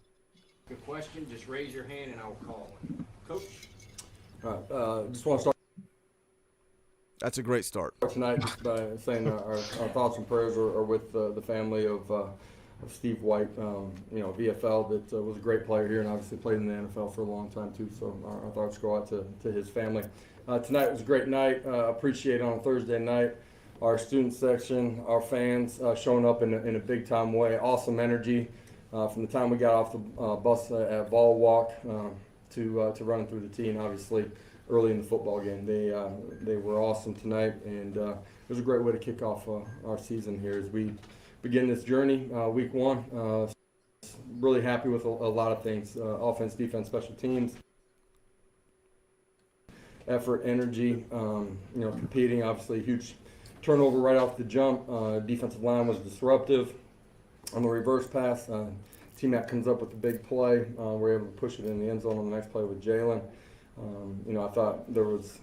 Good question. Just raise your hand and I'll call it. Coach. All right. Just want to start. That's a great start. Tonight, just by saying our thoughts and prayers are with the family of Steve White, you know, VFL, that was a great player here and obviously played in the NFL for a long time too. So our thoughts go out to his family. Tonight was a great night. Appreciate on Thursday night our student section, our fans showing up in a big time way. Awesome energy from the time we got off the bus at Ball Walk to running through the tee, and obviously early in the football game. They were awesome tonight, and it was a great way to kick off our season here as we begin this journey, week one. Really happy with a lot of things, offense, defense, special teams, effort, energy, you know, competing. Obviously, huge turnover right off the jump. Defensive line was disruptive. On the reverse pass, T-Mac comes up with a big play. We're able to push it in the end zone on the next play with Jalen. You know, I thought there was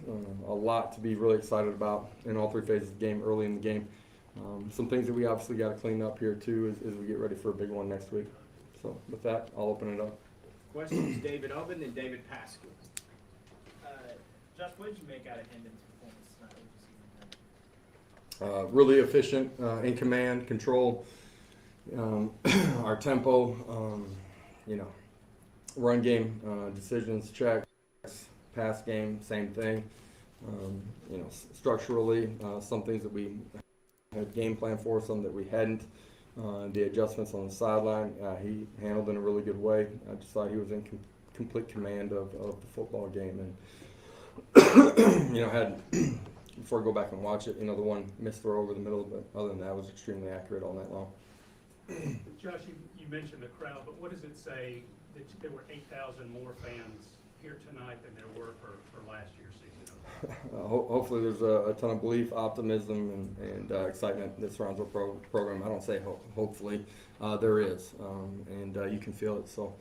a lot to be really excited about in all three phases of the game, early in the game. Some things that we obviously got to clean up here too as we get ready for a big one next week. So with that, I'll open it up. Questions, David Oven and David Pascal. Josh, what did you make out of Hendon's performance tonight? Really efficient, in command, control, our tempo, you know, run game, decisions, checks, pass game, same thing. You know, structurally, some things that we had game plan for, some that we hadn't. The adjustments on the sideline, he handled in a really good way. I just thought he was in complete command of the football game, and you know, had before I go back and watch it, you know, the one missed throw over the middle, but other than that, was extremely accurate all night long. Josh, you mentioned the crowd, but what does it say that there were 8,000 more fans here tonight than there were for last year's season? Hopefully there's a ton of belief, optimism, and excitement that surrounds our program. I don't say hopefully, there is, and you can feel it. So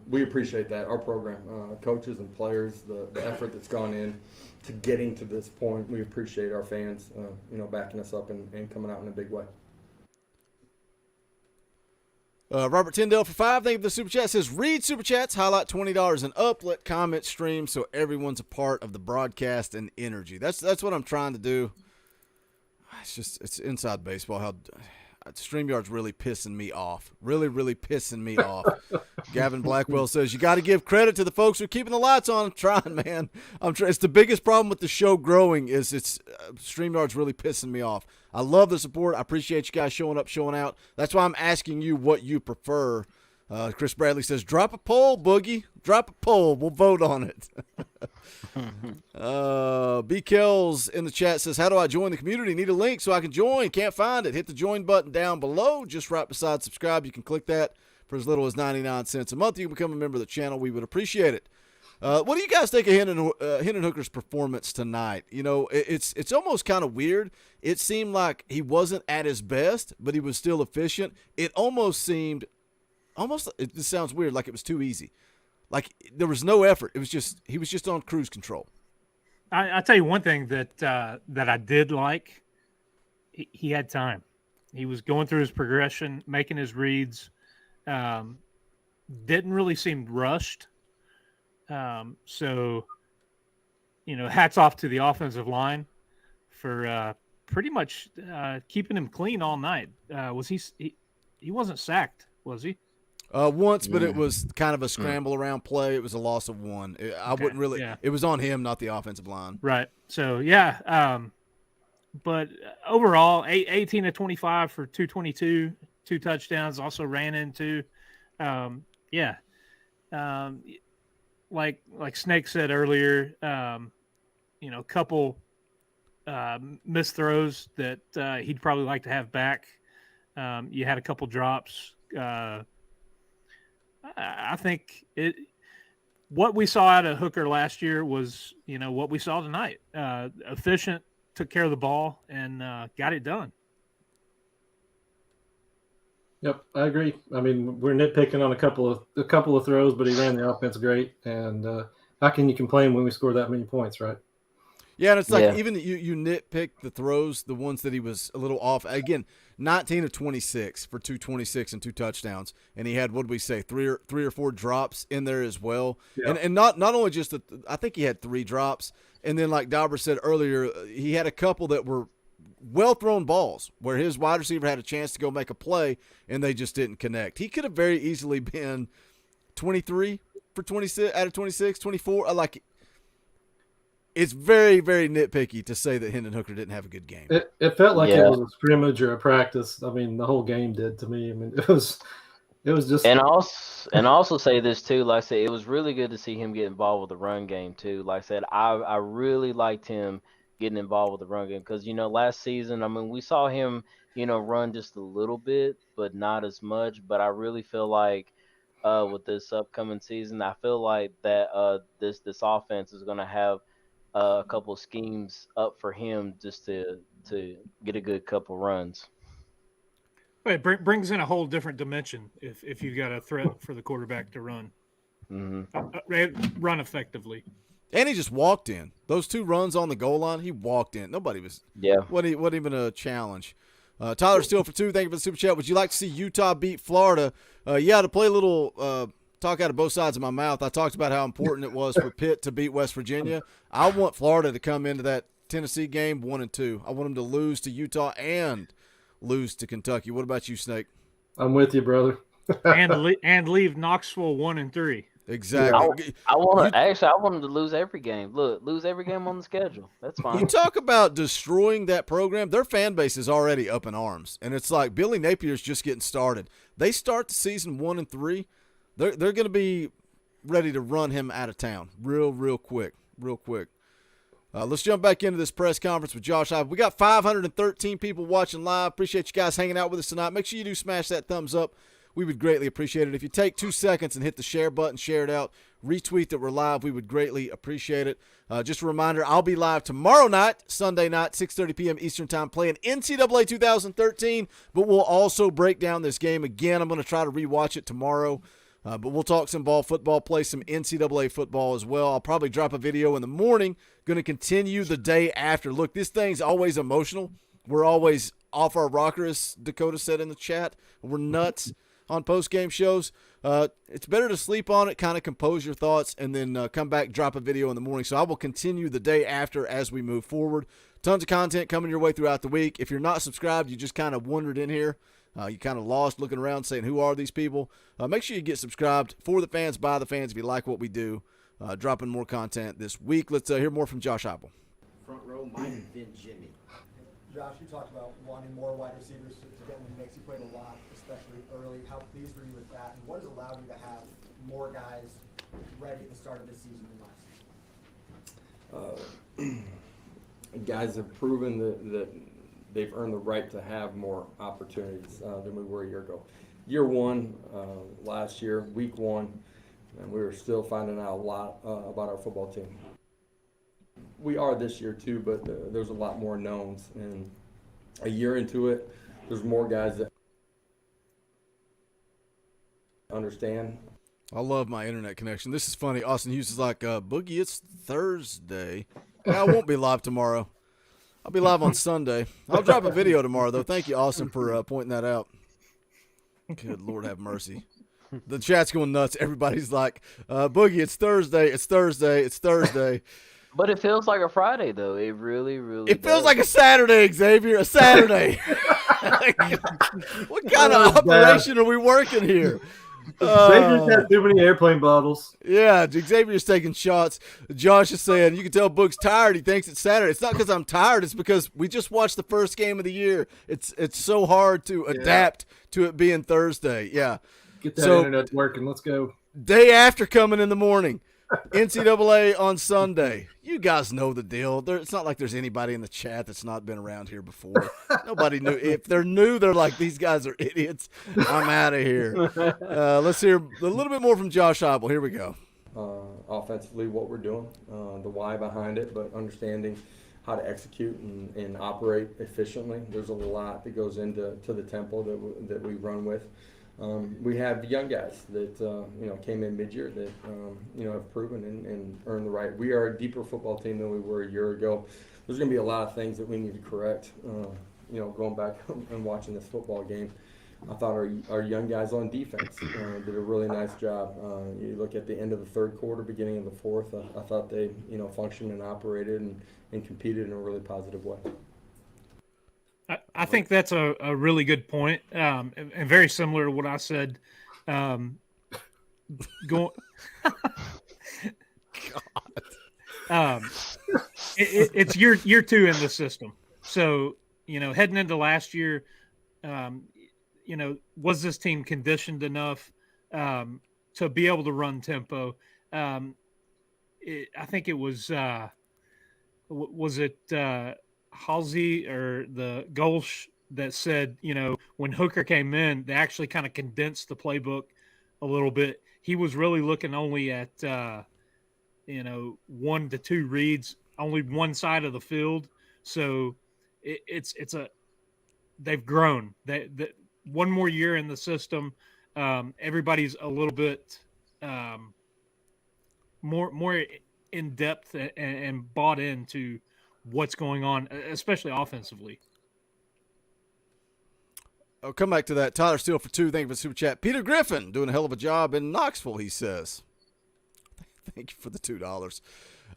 we appreciate that. Our program, coaches and players, the effort that's gone in to getting to this point. We appreciate our fans, you know, backing us up and coming out in a big way. Robert Tyndale for 5. Thank you for the super chat. Says read super chats, highlight $20 and up, let comments stream so everyone's a part of the broadcast and energy. That's what I'm trying to do. It's inside baseball. How StreamYard's really pissing me off. Really, really pissing me off. Gavin Blackwell says, you got to give credit to the folks who are keeping the lights on. I'm trying, man. It's the biggest problem with the show growing is StreamYard's really pissing me off. I love the support. I appreciate you guys showing up, showing out. That's why I'm asking you what you prefer. Chris Bradley says, drop a poll, Boogie. Drop a poll. We'll vote on it. B. Kells in the chat says, how do I join the community? Need a link so I can join. Can't find it. Hit the join button down below, just right beside subscribe. You can click that for as little as 99 cents a month. You can become a member of the channel. We would appreciate it. What do you guys think of Hendon Hooker's performance tonight? You know, it's almost kind of weird. It seemed like he wasn't at his best, but he was still efficient. It almost seemed this sounds weird, like it was too easy. Like there was no effort. He was just on cruise control. I tell you one thing that I did like. He had time. He was going through his progression, making his reads. Didn't really seem rushed. So, you know, hats off to the offensive line for pretty much keeping him clean all night. Was he wasn't sacked, was he? Once, but it was kind of a scramble around play. It was a loss of one. I wouldn't really. Yeah. It was on him, not the offensive line. Right. So yeah. But overall, 18 to 25 for 222, 2 touchdowns. Also ran into. Yeah. Like Snake said earlier, you know, a couple missed throws that he'd probably like to have back. You had a couple drops. I think what we saw out of Hooker last year was, you know, what we saw tonight. Efficient, took care of the ball, and got it done. Yep, I agree. I mean, we're nitpicking on a couple of throws, but he ran the offense great. And how can you complain when we score that many points, right? Yeah, and it's like even you nitpick the throws, the ones that he was a little off. Again, 19 of 26 for 226 and 2 touchdowns, and he had, what did we say, three or four drops in there as well. Yeah. And not only just I think he had 3 drops, and then like Dauber said earlier, he had a couple that were well thrown balls where his wide receiver had a chance to go make a play and they just didn't connect. He could have very easily been 23 for 26 out of 26, 24. Like, it's very, very nitpicky to say that Hendon Hooker didn't have a good game. It felt like it was a scrimmage or a practice. I mean, the whole game did to me. I mean, it was just. And also say this too. Like I said, it was really good to see him get involved with the run game too. Like I said, I really liked him getting involved with the run game because, you know, last season, I mean, we saw him, you know, run just a little bit, but not as much. But I really feel like with this upcoming season, I feel like that this offense is going to have a couple of schemes up for him just to get a good couple runs. It brings in a whole different dimension if you've got a threat for the quarterback to run. Mm-hmm. Run effectively. And he just walked in. Those 2 runs on the goal line, he walked in. Nobody was – wasn't even a challenge. Tyler Steele for 2, thank you for the super chat. Would you like to see Utah beat Florida? To play a little talk out of both sides of my mouth, I talked about how important it was for Pitt to beat West Virginia. I want Florida to come into that Tennessee game 1-2. I want them to lose to Utah and lose to Kentucky. What about you, Snake? I'm with you, brother. and leave Knoxville 1-3. Exactly. I want them to lose every game. Lose every game on the schedule. That's fine. You talk about destroying that program. Their fan base is already up in arms, and it's like Billy Napier's just getting started. They start the season 1-3. They're going to be ready to run him out of town real quick. Let's jump back into this press conference with Josh Heupel. We got 513 people watching live. Appreciate you guys hanging out with us tonight. Make sure you do smash that thumbs up. We would greatly appreciate it. If you take 2 seconds and hit the share button, share it out, retweet that we're live, we would greatly appreciate it. Just a reminder, I'll be live tomorrow night, Sunday night, 6:30 p.m. Eastern Time, playing NCAA 2013, but we'll also break down this game again. I'm going to try to rewatch it tomorrow, but we'll talk some ball football, play some NCAA football as well. I'll probably drop a video in the morning, going to continue the day after. Look, this thing's always emotional. We're always off our rocker, as Dakota said in the chat. We're nuts. on post-game shows. It's better to sleep on it, kind of compose your thoughts, and then come back, drop a video in the morning. So I will continue the day after as we move forward. Tons of content coming your way throughout the week. If you're not subscribed, you just kind of wandered in here. You kind of lost looking around saying, who are these people? Make sure you get subscribed. For the fans, by the fans, if you like what we do. Dropping more content this week. Let's hear more from Josh Heupel. Front row might have been Jimmy. Josh, you talked about wanting more wide receivers to get in the mix. You played a lot, especially early. How pleased were you with that? And what has allowed you to have more guys ready at the start of this season than last? Guys have proven that they've earned the right to have more opportunities than we were a year ago. Year one, last year, week one, and we were still finding out a lot about our football team. We are this year too, but there's a lot more knowns. And a year into it, there's more guys that understand. I love my internet connection. This is funny. Austin Hughes is like, Boogie, it's Thursday. I won't be live tomorrow. I'll be live on Sunday. I'll drop a video tomorrow, though. Thank you, Austin, for pointing that out. Good Lord have mercy. The chat's going nuts. Everybody's like, Boogie, it's Thursday. It's Thursday. It's Thursday. But it feels like a Friday, though. It really, really It feels does. like a Saturday, Xavier. A Saturday. What kind of operation are we working here? Xavier's had too many airplane bottles. Yeah, Xavier's taking shots. Josh is saying, you can tell Boog's tired. He thinks it's Saturday. It's not because I'm tired. It's because we just watched the first game of the year. It's so hard to adapt to it being Thursday. Yeah. Get that internet working. Let's go. Day after coming in the morning. NCAA on Sunday. You guys know the deal. It's not like there's anybody in the chat that's not been around here before. Nobody knew. If they're new, they're like, these guys are idiots. I'm out of here. Let's hear a little bit more from Josh Heupel. Here we go. Offensively, what we're doing, the why behind it, but understanding how to execute and operate efficiently. There's a lot that goes into the tempo that we run with. We have young guys that came in mid-year that have proven and earned the right. We are a deeper football team than we were a year ago. There's going to be a lot of things that we need to correct. Going back and watching this football game, I thought our young guys on defense did a really nice job. You look at the end of the third quarter, beginning of the fourth. I thought they functioned and operated and competed in a really positive way. I think that's a really good point, and very similar to what I said. It's year two in the system. So, heading into last year, was this team conditioned enough to be able to run tempo? I think it was Halsey or the Golsh that said, when Hooker came in, they actually kind of condensed the playbook a little bit. He was really looking only at, 1 to 2 reads, only one side of the field. So they've grown. That one more year in the system, everybody's a little bit more in depth and bought into what's going on, especially offensively. I'll come back to that. Tyler Steele for 2. Thank you for the super chat. Peter Griffin doing a hell of a job in Knoxville, he says. Thank you for the $2.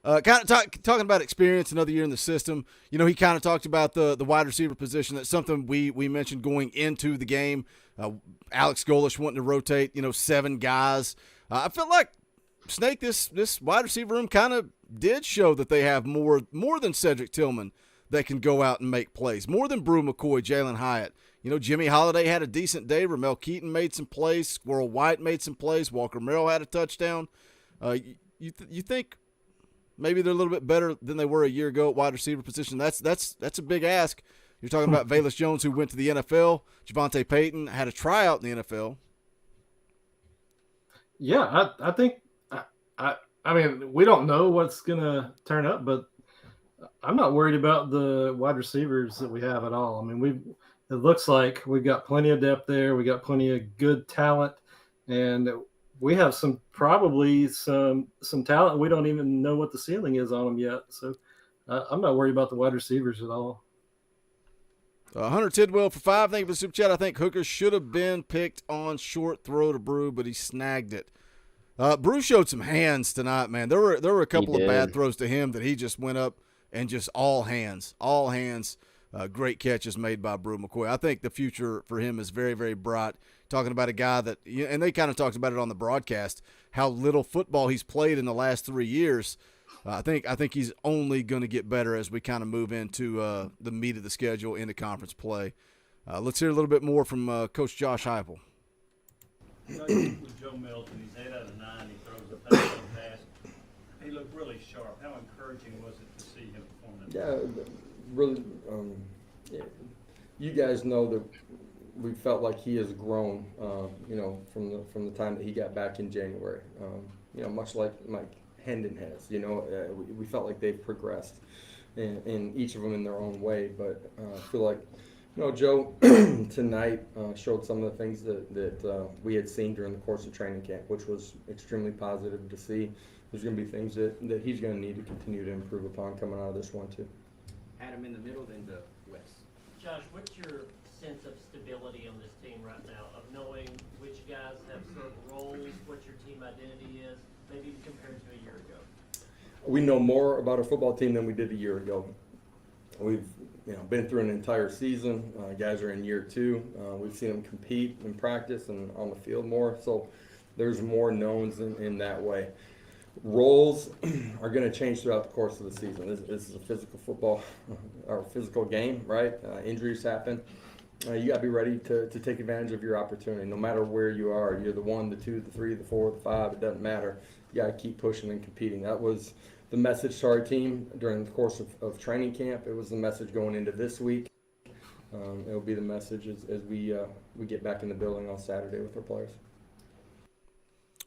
Kind of talking about experience, another year in the system. He kind of talked about the wide receiver position. That's something we mentioned going into the game. Alex Golish wanting to rotate, 7 guys. I felt like Snake, this wide receiver room kind of did show that they have more than Cedric Tillman that can go out and make plays, more than Brew McCoy, Jalen Hyatt. Jimmy Holiday had a decent day. Ramel Keaton made some plays. Squirrel White made some plays. Walker Merrill had a touchdown. You think maybe they're a little bit better than they were a year ago at wide receiver position? That's a big ask. You're talking about Velus Jones, who went to the NFL. Javonte Payton had a tryout in the NFL. Yeah, I think I mean, we don't know what's going to turn up, but I'm not worried about the wide receivers that we have at all. I mean, it looks like we've got plenty of depth there. We got plenty of good talent, and we have probably some talent. We don't even know what the ceiling is on them yet. So I'm not worried about the wide receivers at all. Hunter Tidwell for 5. Thank you for the super chat. I think Hooker should have been picked on short throw to Brew, but he snagged it. Brew showed some hands tonight, man. There were a couple of bad throws to him that he just went up and just all hands. Great catches made by Brew McCoy. I think the future for him is very, very bright. Talking about a guy that, and they kind of talked about it on the broadcast, how little football he's played in the last 3 years. I think he's only going to get better as we kind of move into the meat of the schedule into conference play. Let's hear a little bit more from Coach Josh Heupel. With Joe Milton, he's 8 out of 9. He throws a touchdown pass. He looked really sharp. How encouraging was it to see him perform that? Yeah, really. You guys know that we felt like he has grown. From the time that he got back in January. Much like Hendon has. We felt like they've progressed, in each of them in their own way. But I feel like, Joe tonight showed some of the things that we had seen during the course of training camp, which was extremely positive to see. There's going to be things that he's going to need to continue to improve upon coming out of this one too. Adam in the middle, then the West. Josh, what's your sense of stability on this team right now, of knowing which guys have certain roles, what your team identity is, maybe compared to a year ago? We know more about our football team than we did a year ago. We've been through an entire season. Guys are in year 2. We've seen them compete in practice and on the field more. So there's more knowns in that way. Roles are going to change throughout the course of the season. This is a physical football or physical game, right? Injuries happen. You got to be ready to take advantage of your opportunity. No matter where you are, you're the 1, the 2, the 3, the 4, the 5. It doesn't matter. You got to keep pushing and competing. That was the message to our team during the course of training camp. It was the message going into this week. It will be the message as we get back in the building on Saturday with our players.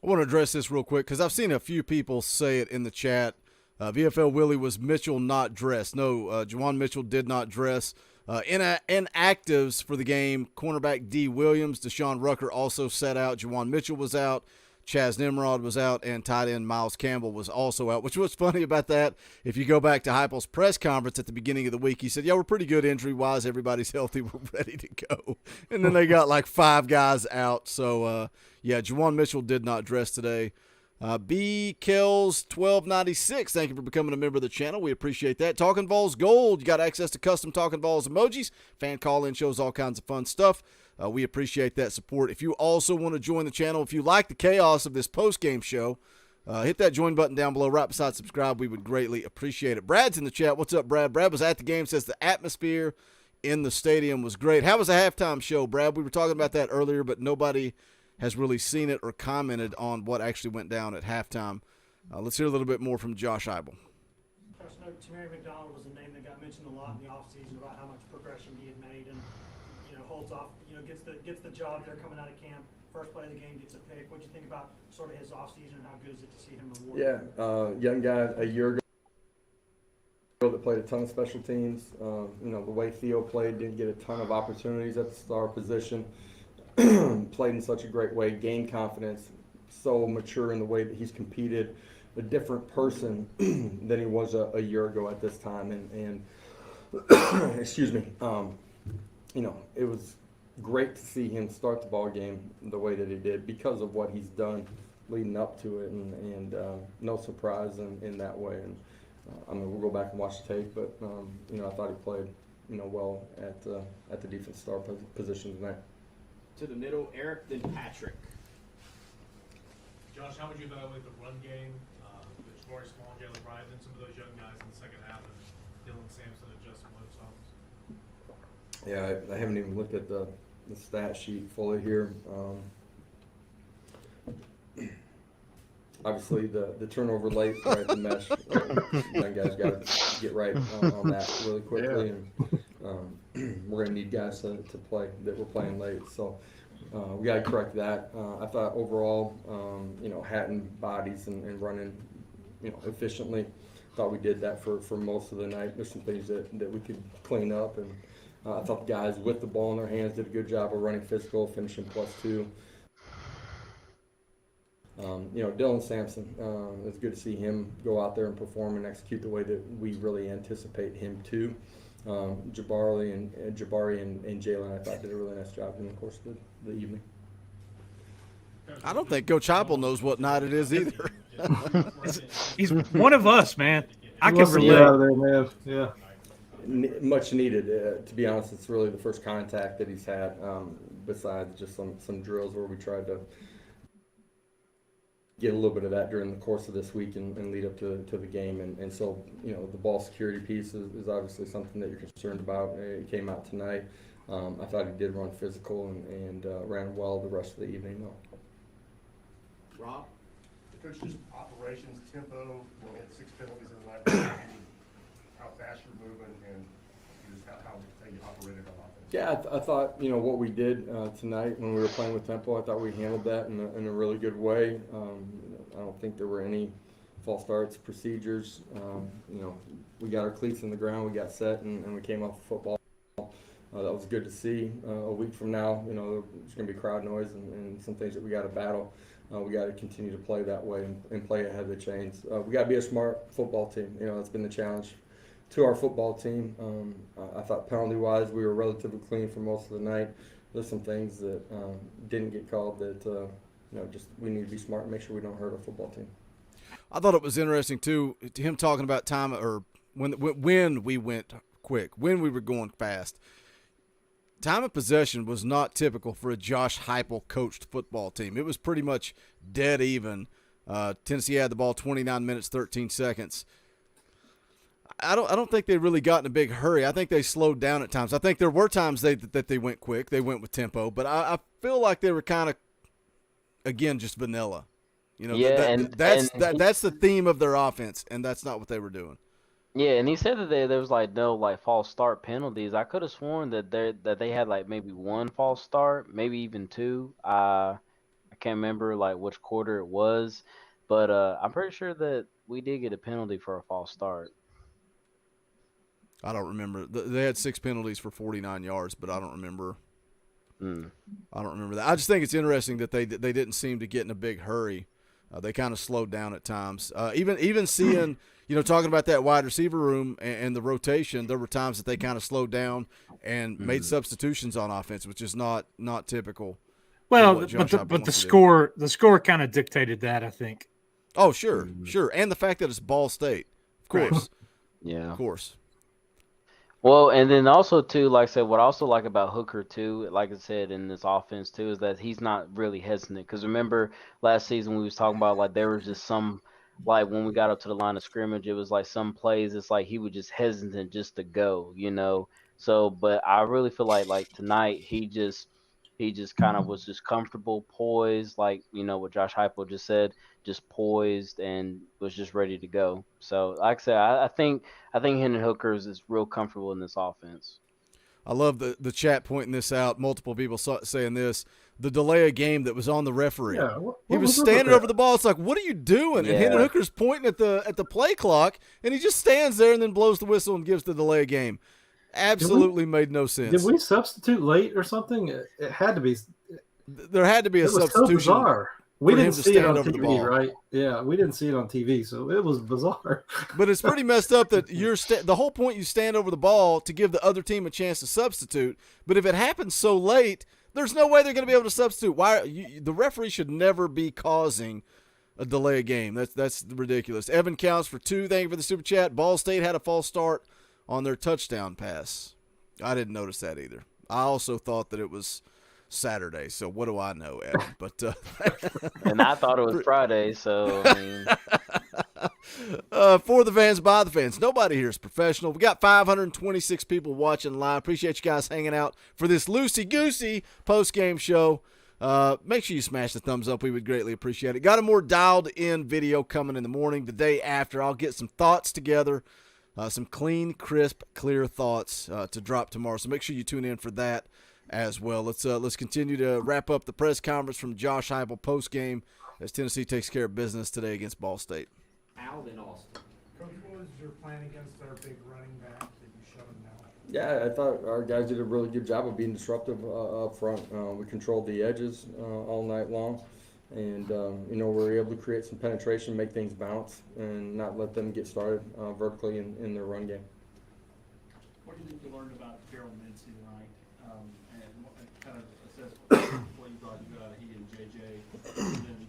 I want to address this real quick because I've seen a few people say it in the chat. VFL Willie, was Mitchell not dressed? No, Juwan Mitchell did not dress. Inactives for the game, cornerback D. Williams, Deshaun Rucker also sat out. Juwan Mitchell was out. Chaz Nimrod was out, and tight end Miles Campbell was also out, which was funny about that. If you go back to Heupel's press conference at the beginning of the week, he said, yeah, we're pretty good injury-wise. Everybody's healthy. We're ready to go. And then they got like 5 guys out. So, Juwan Mitchell did not dress today. B. Kells 1296, thank you for becoming a member of the channel. We appreciate that. Talkin VAWLS Gold, you got access to custom Talkin VAWLS emojis, fan call-in shows, all kinds of fun stuff. We appreciate that support. If you also want to join the channel, if you like the chaos of this post-game show, hit that join button down below right beside subscribe. We would greatly appreciate it. Brad's in the chat. What's up, Brad? Brad was at the game, says the atmosphere in the stadium was great. How was the halftime show, Brad? We were talking about that earlier, but nobody has really seen it or commented on what actually went down at halftime. Let's hear a little bit more from Josh Heupel. Josh, I know Tamari McDonald was a name that got mentioned a lot in the offseason about how much progression he had made, and holds off, gets the job there coming out of camp. First play of the game, gets a pick. What do you think about sort of his offseason, and how good is it to see him rewarded? Yeah, young guy a year ago that played a ton of special teams. The way Theo played, didn't get a ton of opportunities at the star position. Played in such a great way, gained confidence, so mature in the way that he's competed, a different person than he was a year ago at this time. And excuse me, it was great to see him start the ball game the way that he did because of what he's done leading up to it, and no surprise in that way. And we'll go back and watch the tape, but I thought he played well at the defense star position tonight. To the middle, Eric, then Patrick. Josh, how would you evaluate the run game? There's Rory Small, Jalen Bryant, and some of those young guys in the second half, and Dylan Sampson and Justin Williams. Yeah, I haven't even looked at the stat sheet fully here. Obviously, the turnover late, right, the mesh. Young guys got to get right on that really quickly, and we're going to need guys to play that were playing late. So we got to correct that. I thought overall, Hatton bodies and running, efficiently. Thought we did that for most of the night. There's some things that we could clean up, and I thought the guys with the ball in their hands did a good job of running physical, finishing +2. Dylan Sampson, it's good to see him go out there and perform and execute the way that we really anticipate him to. Jabari and Jalen, I thought, did a really nice job in the course of the evening. I don't think Coach Heupel knows what night it is either. He's one of us, man. I can Get relate. out of there, man. Yeah. Much needed. To be honest, it's really the first contact that he's had, besides just some drills where we tried to get a little bit of that during the course of this week and lead up to the game. And so, the ball security piece is obviously something that you're concerned about. It came out tonight. I thought he did run physical and ran well the rest of the evening, though. Rob? Coach, just operations, tempo, when we had 6 penalties in the night, how fast you're moving and just how you operated on offense. Yeah, I thought, what we did tonight when we were playing with tempo, I thought we handled that in a really good way. I don't think there were any false starts, procedures. We got our cleats in the ground, we got set, and we came off the football. That was good to see. A week from now, there's going to be crowd noise and some things that we got to battle. We got to continue to play that way and play ahead of the chains. We got to be a smart football team. That's been the challenge to our football team. I thought penalty-wise, we were relatively clean for most of the night. There's some things that didn't get called that just we need to be smart and make sure we don't hurt our football team. I thought it was interesting too, him talking about time or when we went quick, when we were going fast. Time of possession was not typical for a Josh Heupel coached football team. It was pretty much dead even. Tennessee had the ball 29 minutes, 13 seconds. I don't think they really got in a big hurry. I think they slowed down at times. I think there were times that they went quick. They went with tempo. But I feel like they were kind of, again, just vanilla. That's the theme of their offense, and that's not what they were doing. Yeah, and he said that there was no false start penalties. I could have sworn that they had maybe one false start, maybe even 2. I can't remember which quarter it was, but I'm pretty sure that we did get a penalty for a false start. I don't remember. They had 6 penalties for 49 yards, but I don't remember. I don't remember that. I just think it's interesting that they didn't seem to get in a big hurry. They kind of slowed down at times. Even seeing, talking about that wide receiver room and the rotation, there were times that they kind of slowed down and made substitutions on offense, which is not typical. Well, but the score kind of dictated that, I think. Oh, sure, and the fact that it's Ball State, of course. Yeah, of course. Well, and then also too, like I said, what I also like about Hooker too, like I said in this offense too, is that he's not really hesitant. Because remember last season we was talking about there was just some when we got up to the line of scrimmage, it was some plays it's he was just hesitant just to go, So, but I really feel like tonight he just kind of was just comfortable, poised, what Josh Heupel just said, just poised and was just ready to go. So, like I said, I think Hendon Hooker is real comfortable in this offense. I love the chat pointing this out. Multiple people saying this. The delay of game that was on the referee. Yeah, he was standing over the ball. It's what are you doing? Yeah. And Hendon Hooker's pointing at the play clock, and he just stands there and then blows the whistle and gives the delay of game. Absolutely made no sense. Did we substitute late or something? It had to be. There had to be a substitution. So bizarre. We didn't see it on TV, ball. right? Yeah, we didn't see it on TV, so it was bizarre. But it's pretty messed up that the whole point you stand over the ball to give the other team a chance to substitute. But if it happens so late, there's no way they're going to be able to substitute. The referee should never be causing a delay of game. That's ridiculous. Evan counts for 2. Thank you for the super chat. Ball State had a false start on their touchdown pass. I didn't notice that either. I also thought that it was Saturday, so what do I know, Evan? But and I thought it was Friday, so I mean. For the fans, by the fans. Nobody here is professional. We got 526 people watching live. Appreciate you guys hanging out for this loosey-goosey post-game show. Make sure you smash the thumbs up. We would greatly appreciate it. Got a more dialed-in video coming in the morning. The day after, I'll get some thoughts together. Some clean, crisp, clear thoughts to drop tomorrow. So make sure you tune in for that as well. Let's continue to wrap up the press conference from Josh Heupel post-game as Tennessee takes care of business today against Ball State. Alvin Austin. Coach, what was your plan against our big running back that you shut him down? Yeah, I thought our guys did a really good job of being disruptive up front. We controlled the edges all night long. And, we were able to create some penetration, make things bounce, and not let them get started vertically in their run game. What do you think you learned about Gerald Mincy tonight? And kind of assess what you thought you got out of he and JJ. And then,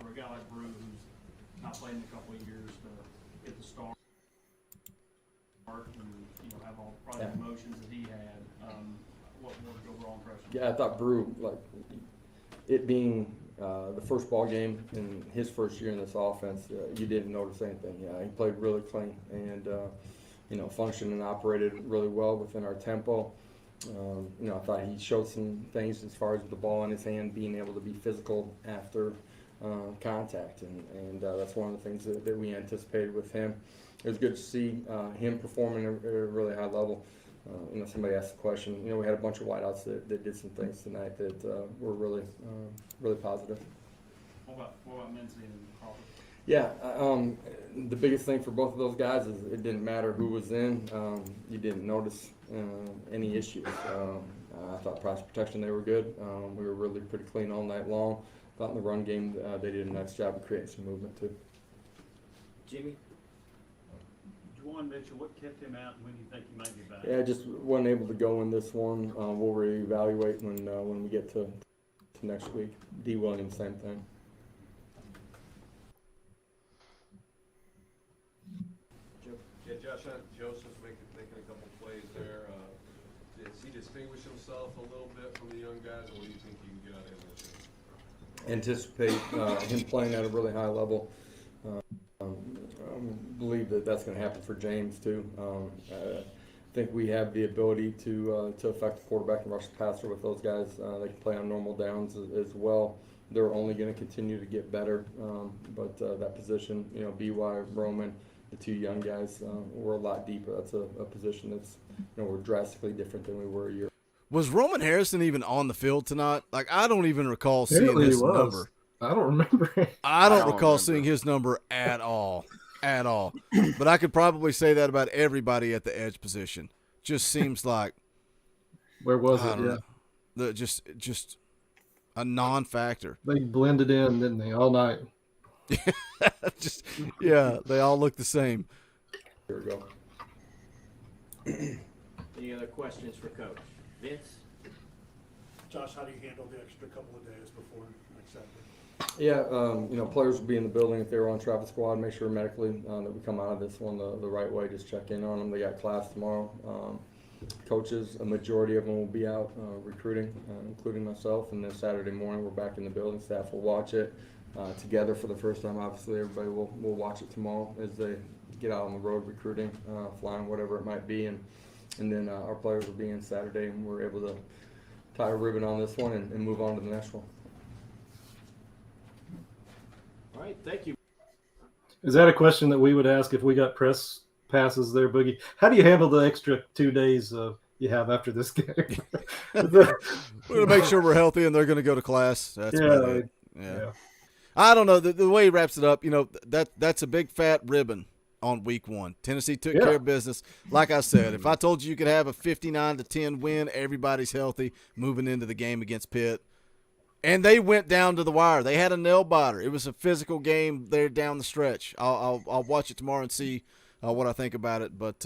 for a guy like Brew, who's not played in a couple of years, to get the start and, have all probably the emotions that he had, what was your overall impression? Yeah, I thought Brew, it being the first ball game in his first year in this offense, you didn't notice anything. Yeah, he played really clean and, functioned and operated really well within our tempo. I thought he showed some things as far as the ball in his hand, being able to be physical after contact, and that's one of the things that we anticipated with him. It was good to see him performing at a really high level. Somebody asked the question. We had a bunch of wideouts that did some things tonight that were really, really positive. What about Mincy and Crawford? Yeah, the biggest thing for both of those guys is it didn't matter who was in. You didn't notice any issues. I thought pass protection, they were good. We were really pretty clean all night long. Thought in the run game they did a nice job of creating some movement too. Jimmy? Juwan Mitchell, what kept him out and when do you think he might be back? Yeah, just wasn't able to go in this one. We'll reevaluate when we get to next week. D. Williams, same thing. Yeah, Josh, Joseph's making a couple plays there. Does he distinguish himself a little bit from the young guys, or what do you think you can get out of him this year? Anticipate him playing at a really high level. Believe that's going to happen for James too. I think we have the ability to affect the quarterback and rush the passer with those guys. They can play on normal downs as well. They're only going to continue to get better. But that position, BY, Roman, the two young guys, we're a lot deeper. That's a position that's, we're drastically different than we were a year. Was Roman Harrison even on the field tonight? I don't even recall seeing his number. I don't remember. I don't recall seeing his number at all. At all. But I could probably say that about everybody at the edge position. Just seems like where was it? Yeah. Just a non-factor. They blended in, didn't they, all night? They all look the same. Here we go. Any other questions for Coach? Vince? Josh, how do you handle the extra couple of days before next Saturday? Yeah, players will be in the building if they were on travel squad. Make sure medically that we come out of this one the right way. Just check in on them. They got class tomorrow. Coaches, a majority of them will be out recruiting, including myself. And then Saturday morning, we're back in the building. Staff will watch it together for the first time. Obviously, everybody will watch it tomorrow as they get out on the road recruiting, flying, whatever it might be. And then our players will be in Saturday, and we're able to tie a ribbon on this one and move on to the next one. All right, thank you. Is that a question that we would ask if we got press passes there, Boogie? How do you handle the extra 2 days you have after this game? We're going to make sure we're healthy and they're going to go to class. That's about it. Yeah. I don't know. The way he wraps it up, that's a big fat ribbon on week one. Tennessee took care of business. Like I said, if I told you could have a 59-10 win, everybody's healthy moving into the game against Pitt. And they went down to the wire. They had a nail biter. It was a physical game there down the stretch. I'll watch it tomorrow and see what I think about it. But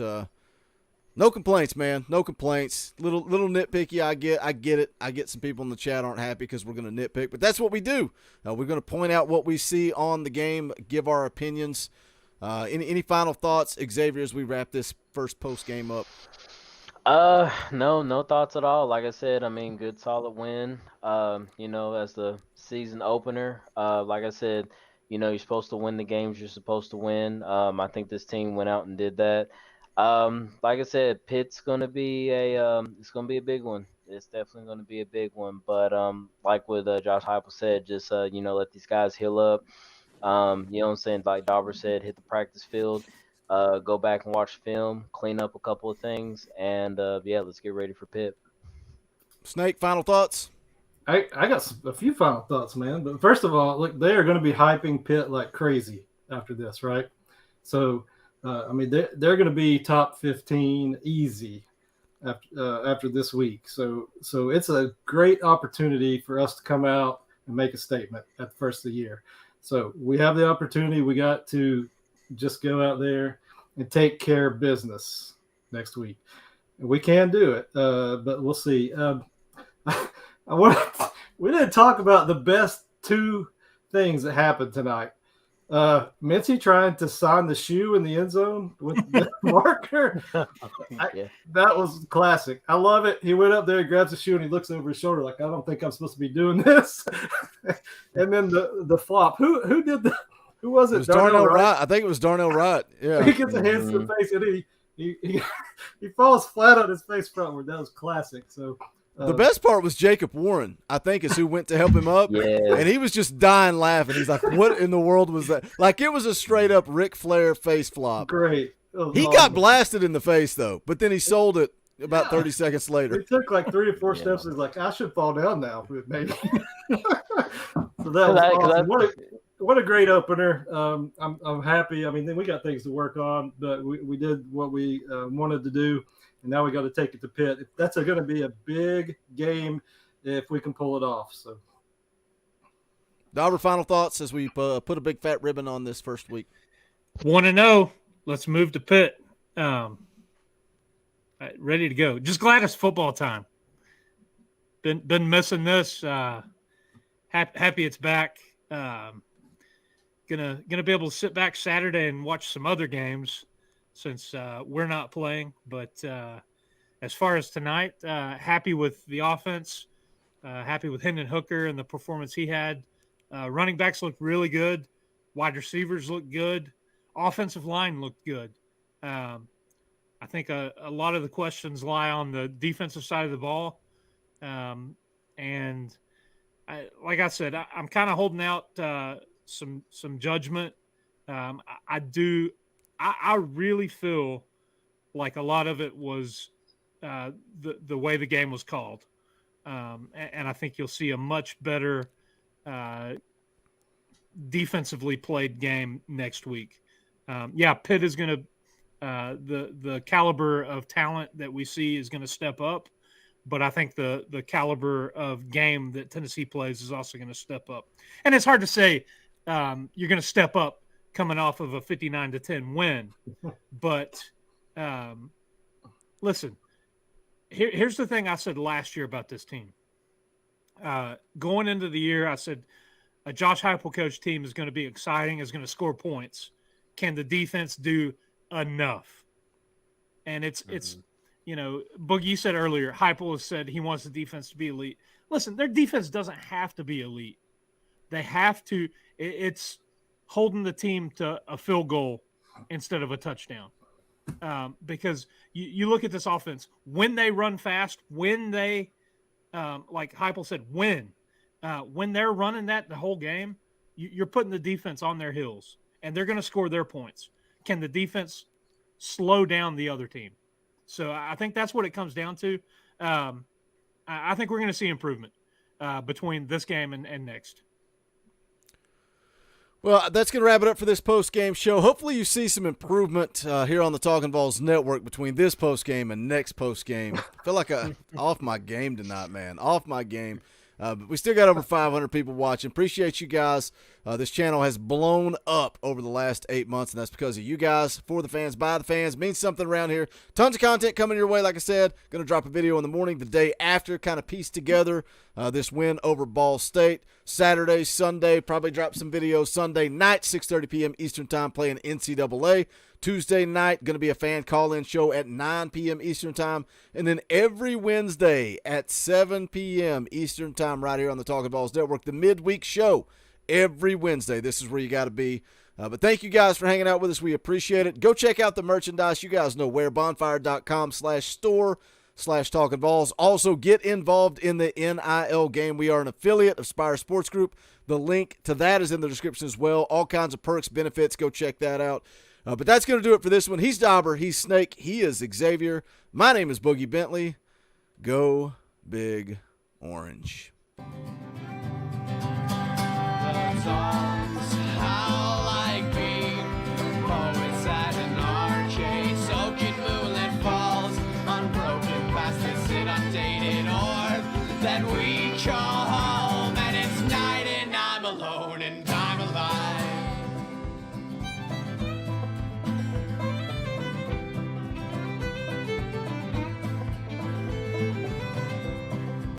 no complaints, man. No complaints. Little nitpicky. I get it. I get some people in the chat aren't happy because we're going to nitpick, but that's what we do. We're going to point out what we see on the game, give our opinions. Any final thoughts, Xavier, as we wrap this first post game up? No thoughts at all. Like I said, good solid win. As the season opener, like I said, you're supposed to win the games you're supposed to win. I think this team went out and did that. Like I said, Pitt's gonna be it's gonna be a big one. It's definitely gonna be a big one. But like what Josh Heupel said, just let these guys heal up. You know what I'm saying? Like Dauber said, hit the practice field. Go back and watch film, clean up a couple of things, and let's get ready for Pitt. Snake, final thoughts? I got a few final thoughts, man. But first of all, look, they are going to be hyping Pitt like crazy after this, right? So, they're going to be top 15 easy after this week. So it's a great opportunity for us to come out and make a statement at the first of the year. So we have the opportunity. We got to just go out there and take care of business next week. We can do it, but we'll see. We didn't talk about the best two things that happened tonight. Mincy trying to sign the shoe in the end zone with the marker. That was classic. I love it. He went up there, grabs the shoe, and he looks over his shoulder like, I don't think I'm supposed to be doing this. And then the flop. Who did the? Who was it? It was Darnell Wright. I think it was Darnell Wright. Yeah. He gets a hands to the face, and he falls flat on his face frontward. That was classic. So. The best part was Jacob Warren, I think, is who went to help him up. Yeah. And he was just dying laughing. He's like, what in the world was that? Like, it was a straight-up Ric Flair face flop. Great. He got blasted in the face, though, but then he sold it about 30 seconds later. He took like 3 or 4 steps. He's like, I should fall down now, maybe. So that was awesome. What a great opener. I'm happy. I mean, then we got things to work on, but we did what we wanted to do. And now we got to take it to Pitt. That's going to be a big game if we can pull it off. So, Dauber, final thoughts as we put a big fat ribbon on this first week. 1-0. Let's move to Pitt. Ready to go. Just glad it's football time. Been missing this. Happy it's back. Gonna be able to sit back Saturday and watch some other games, since we're not playing. But as far as tonight, happy with the offense, happy with Hendon Hooker and the performance he had. Running backs looked really good. Wide receivers looked good. Offensive line looked good. I think a lot of the questions lie on the defensive side of the ball. And like I said, I'm kind of holding out some judgment. I really feel like a lot of it was the way the game was called. And I think you'll see a much better defensively played game next week. Pitt is going to the caliber of talent that we see is going to step up, but I think the caliber of game that Tennessee plays is also going to step up. And it's hard to say you're going to step up coming off of a 59-10 win. But listen, here's the thing I said last year about this team. Going into the year, I said a Josh Heupel coach team is going to be exciting, is going to score points. Can the defense do enough? And it's Boogie, you said earlier, Heupel has said he wants the defense to be elite. Listen, their defense doesn't have to be elite. They have to – it's holding the team to a field goal instead of a touchdown. Because you look at this offense, when they run fast, when they like Heupel said, when they're running that the whole game, you're putting the defense on their heels, and they're going to score their points. Can the defense slow down the other team? So I think that's what it comes down to. I think we're going to see improvement between this game and next. Well, that's going to wrap it up for this post-game show. Hopefully you see some improvement here on the Talkin VAWLS network between this post-game and next post-game. I feel like I'm off my game tonight, man. Off my game. But we still got over 500 people watching. Appreciate you guys. This channel has blown up over the last 8 months, and that's because of you guys. For the fans, by the fans. Means something around here. Tons of content coming your way, like I said. Going to drop a video in the morning, the day after, kind of piece together this win over Ball State. Saturday, Sunday, probably drop some videos. Sunday night, 6:30 p.m. Eastern Time, playing NCAA. Tuesday night, going to be a fan call-in show at 9 p.m. Eastern Time. And then every Wednesday at 7 p.m. Eastern Time right here on the Talkin VAWLS Network, the midweek show every Wednesday. This is where you got to be. But thank you guys for hanging out with us. We appreciate it. Go check out the merchandise. You guys know where, bonfire.com/store/Talkin VAWLS. Also, get involved in the NIL game. We are an affiliate of Spire Sports Group. The link to that is in the description as well. All kinds of perks, benefits. Go check that out. But that's going to do it for this one. He's Dauber. He's Snake. He is Xavier. My name is Boogie Bentley. Go Big Orange. That we call home, and it's night and I'm alone and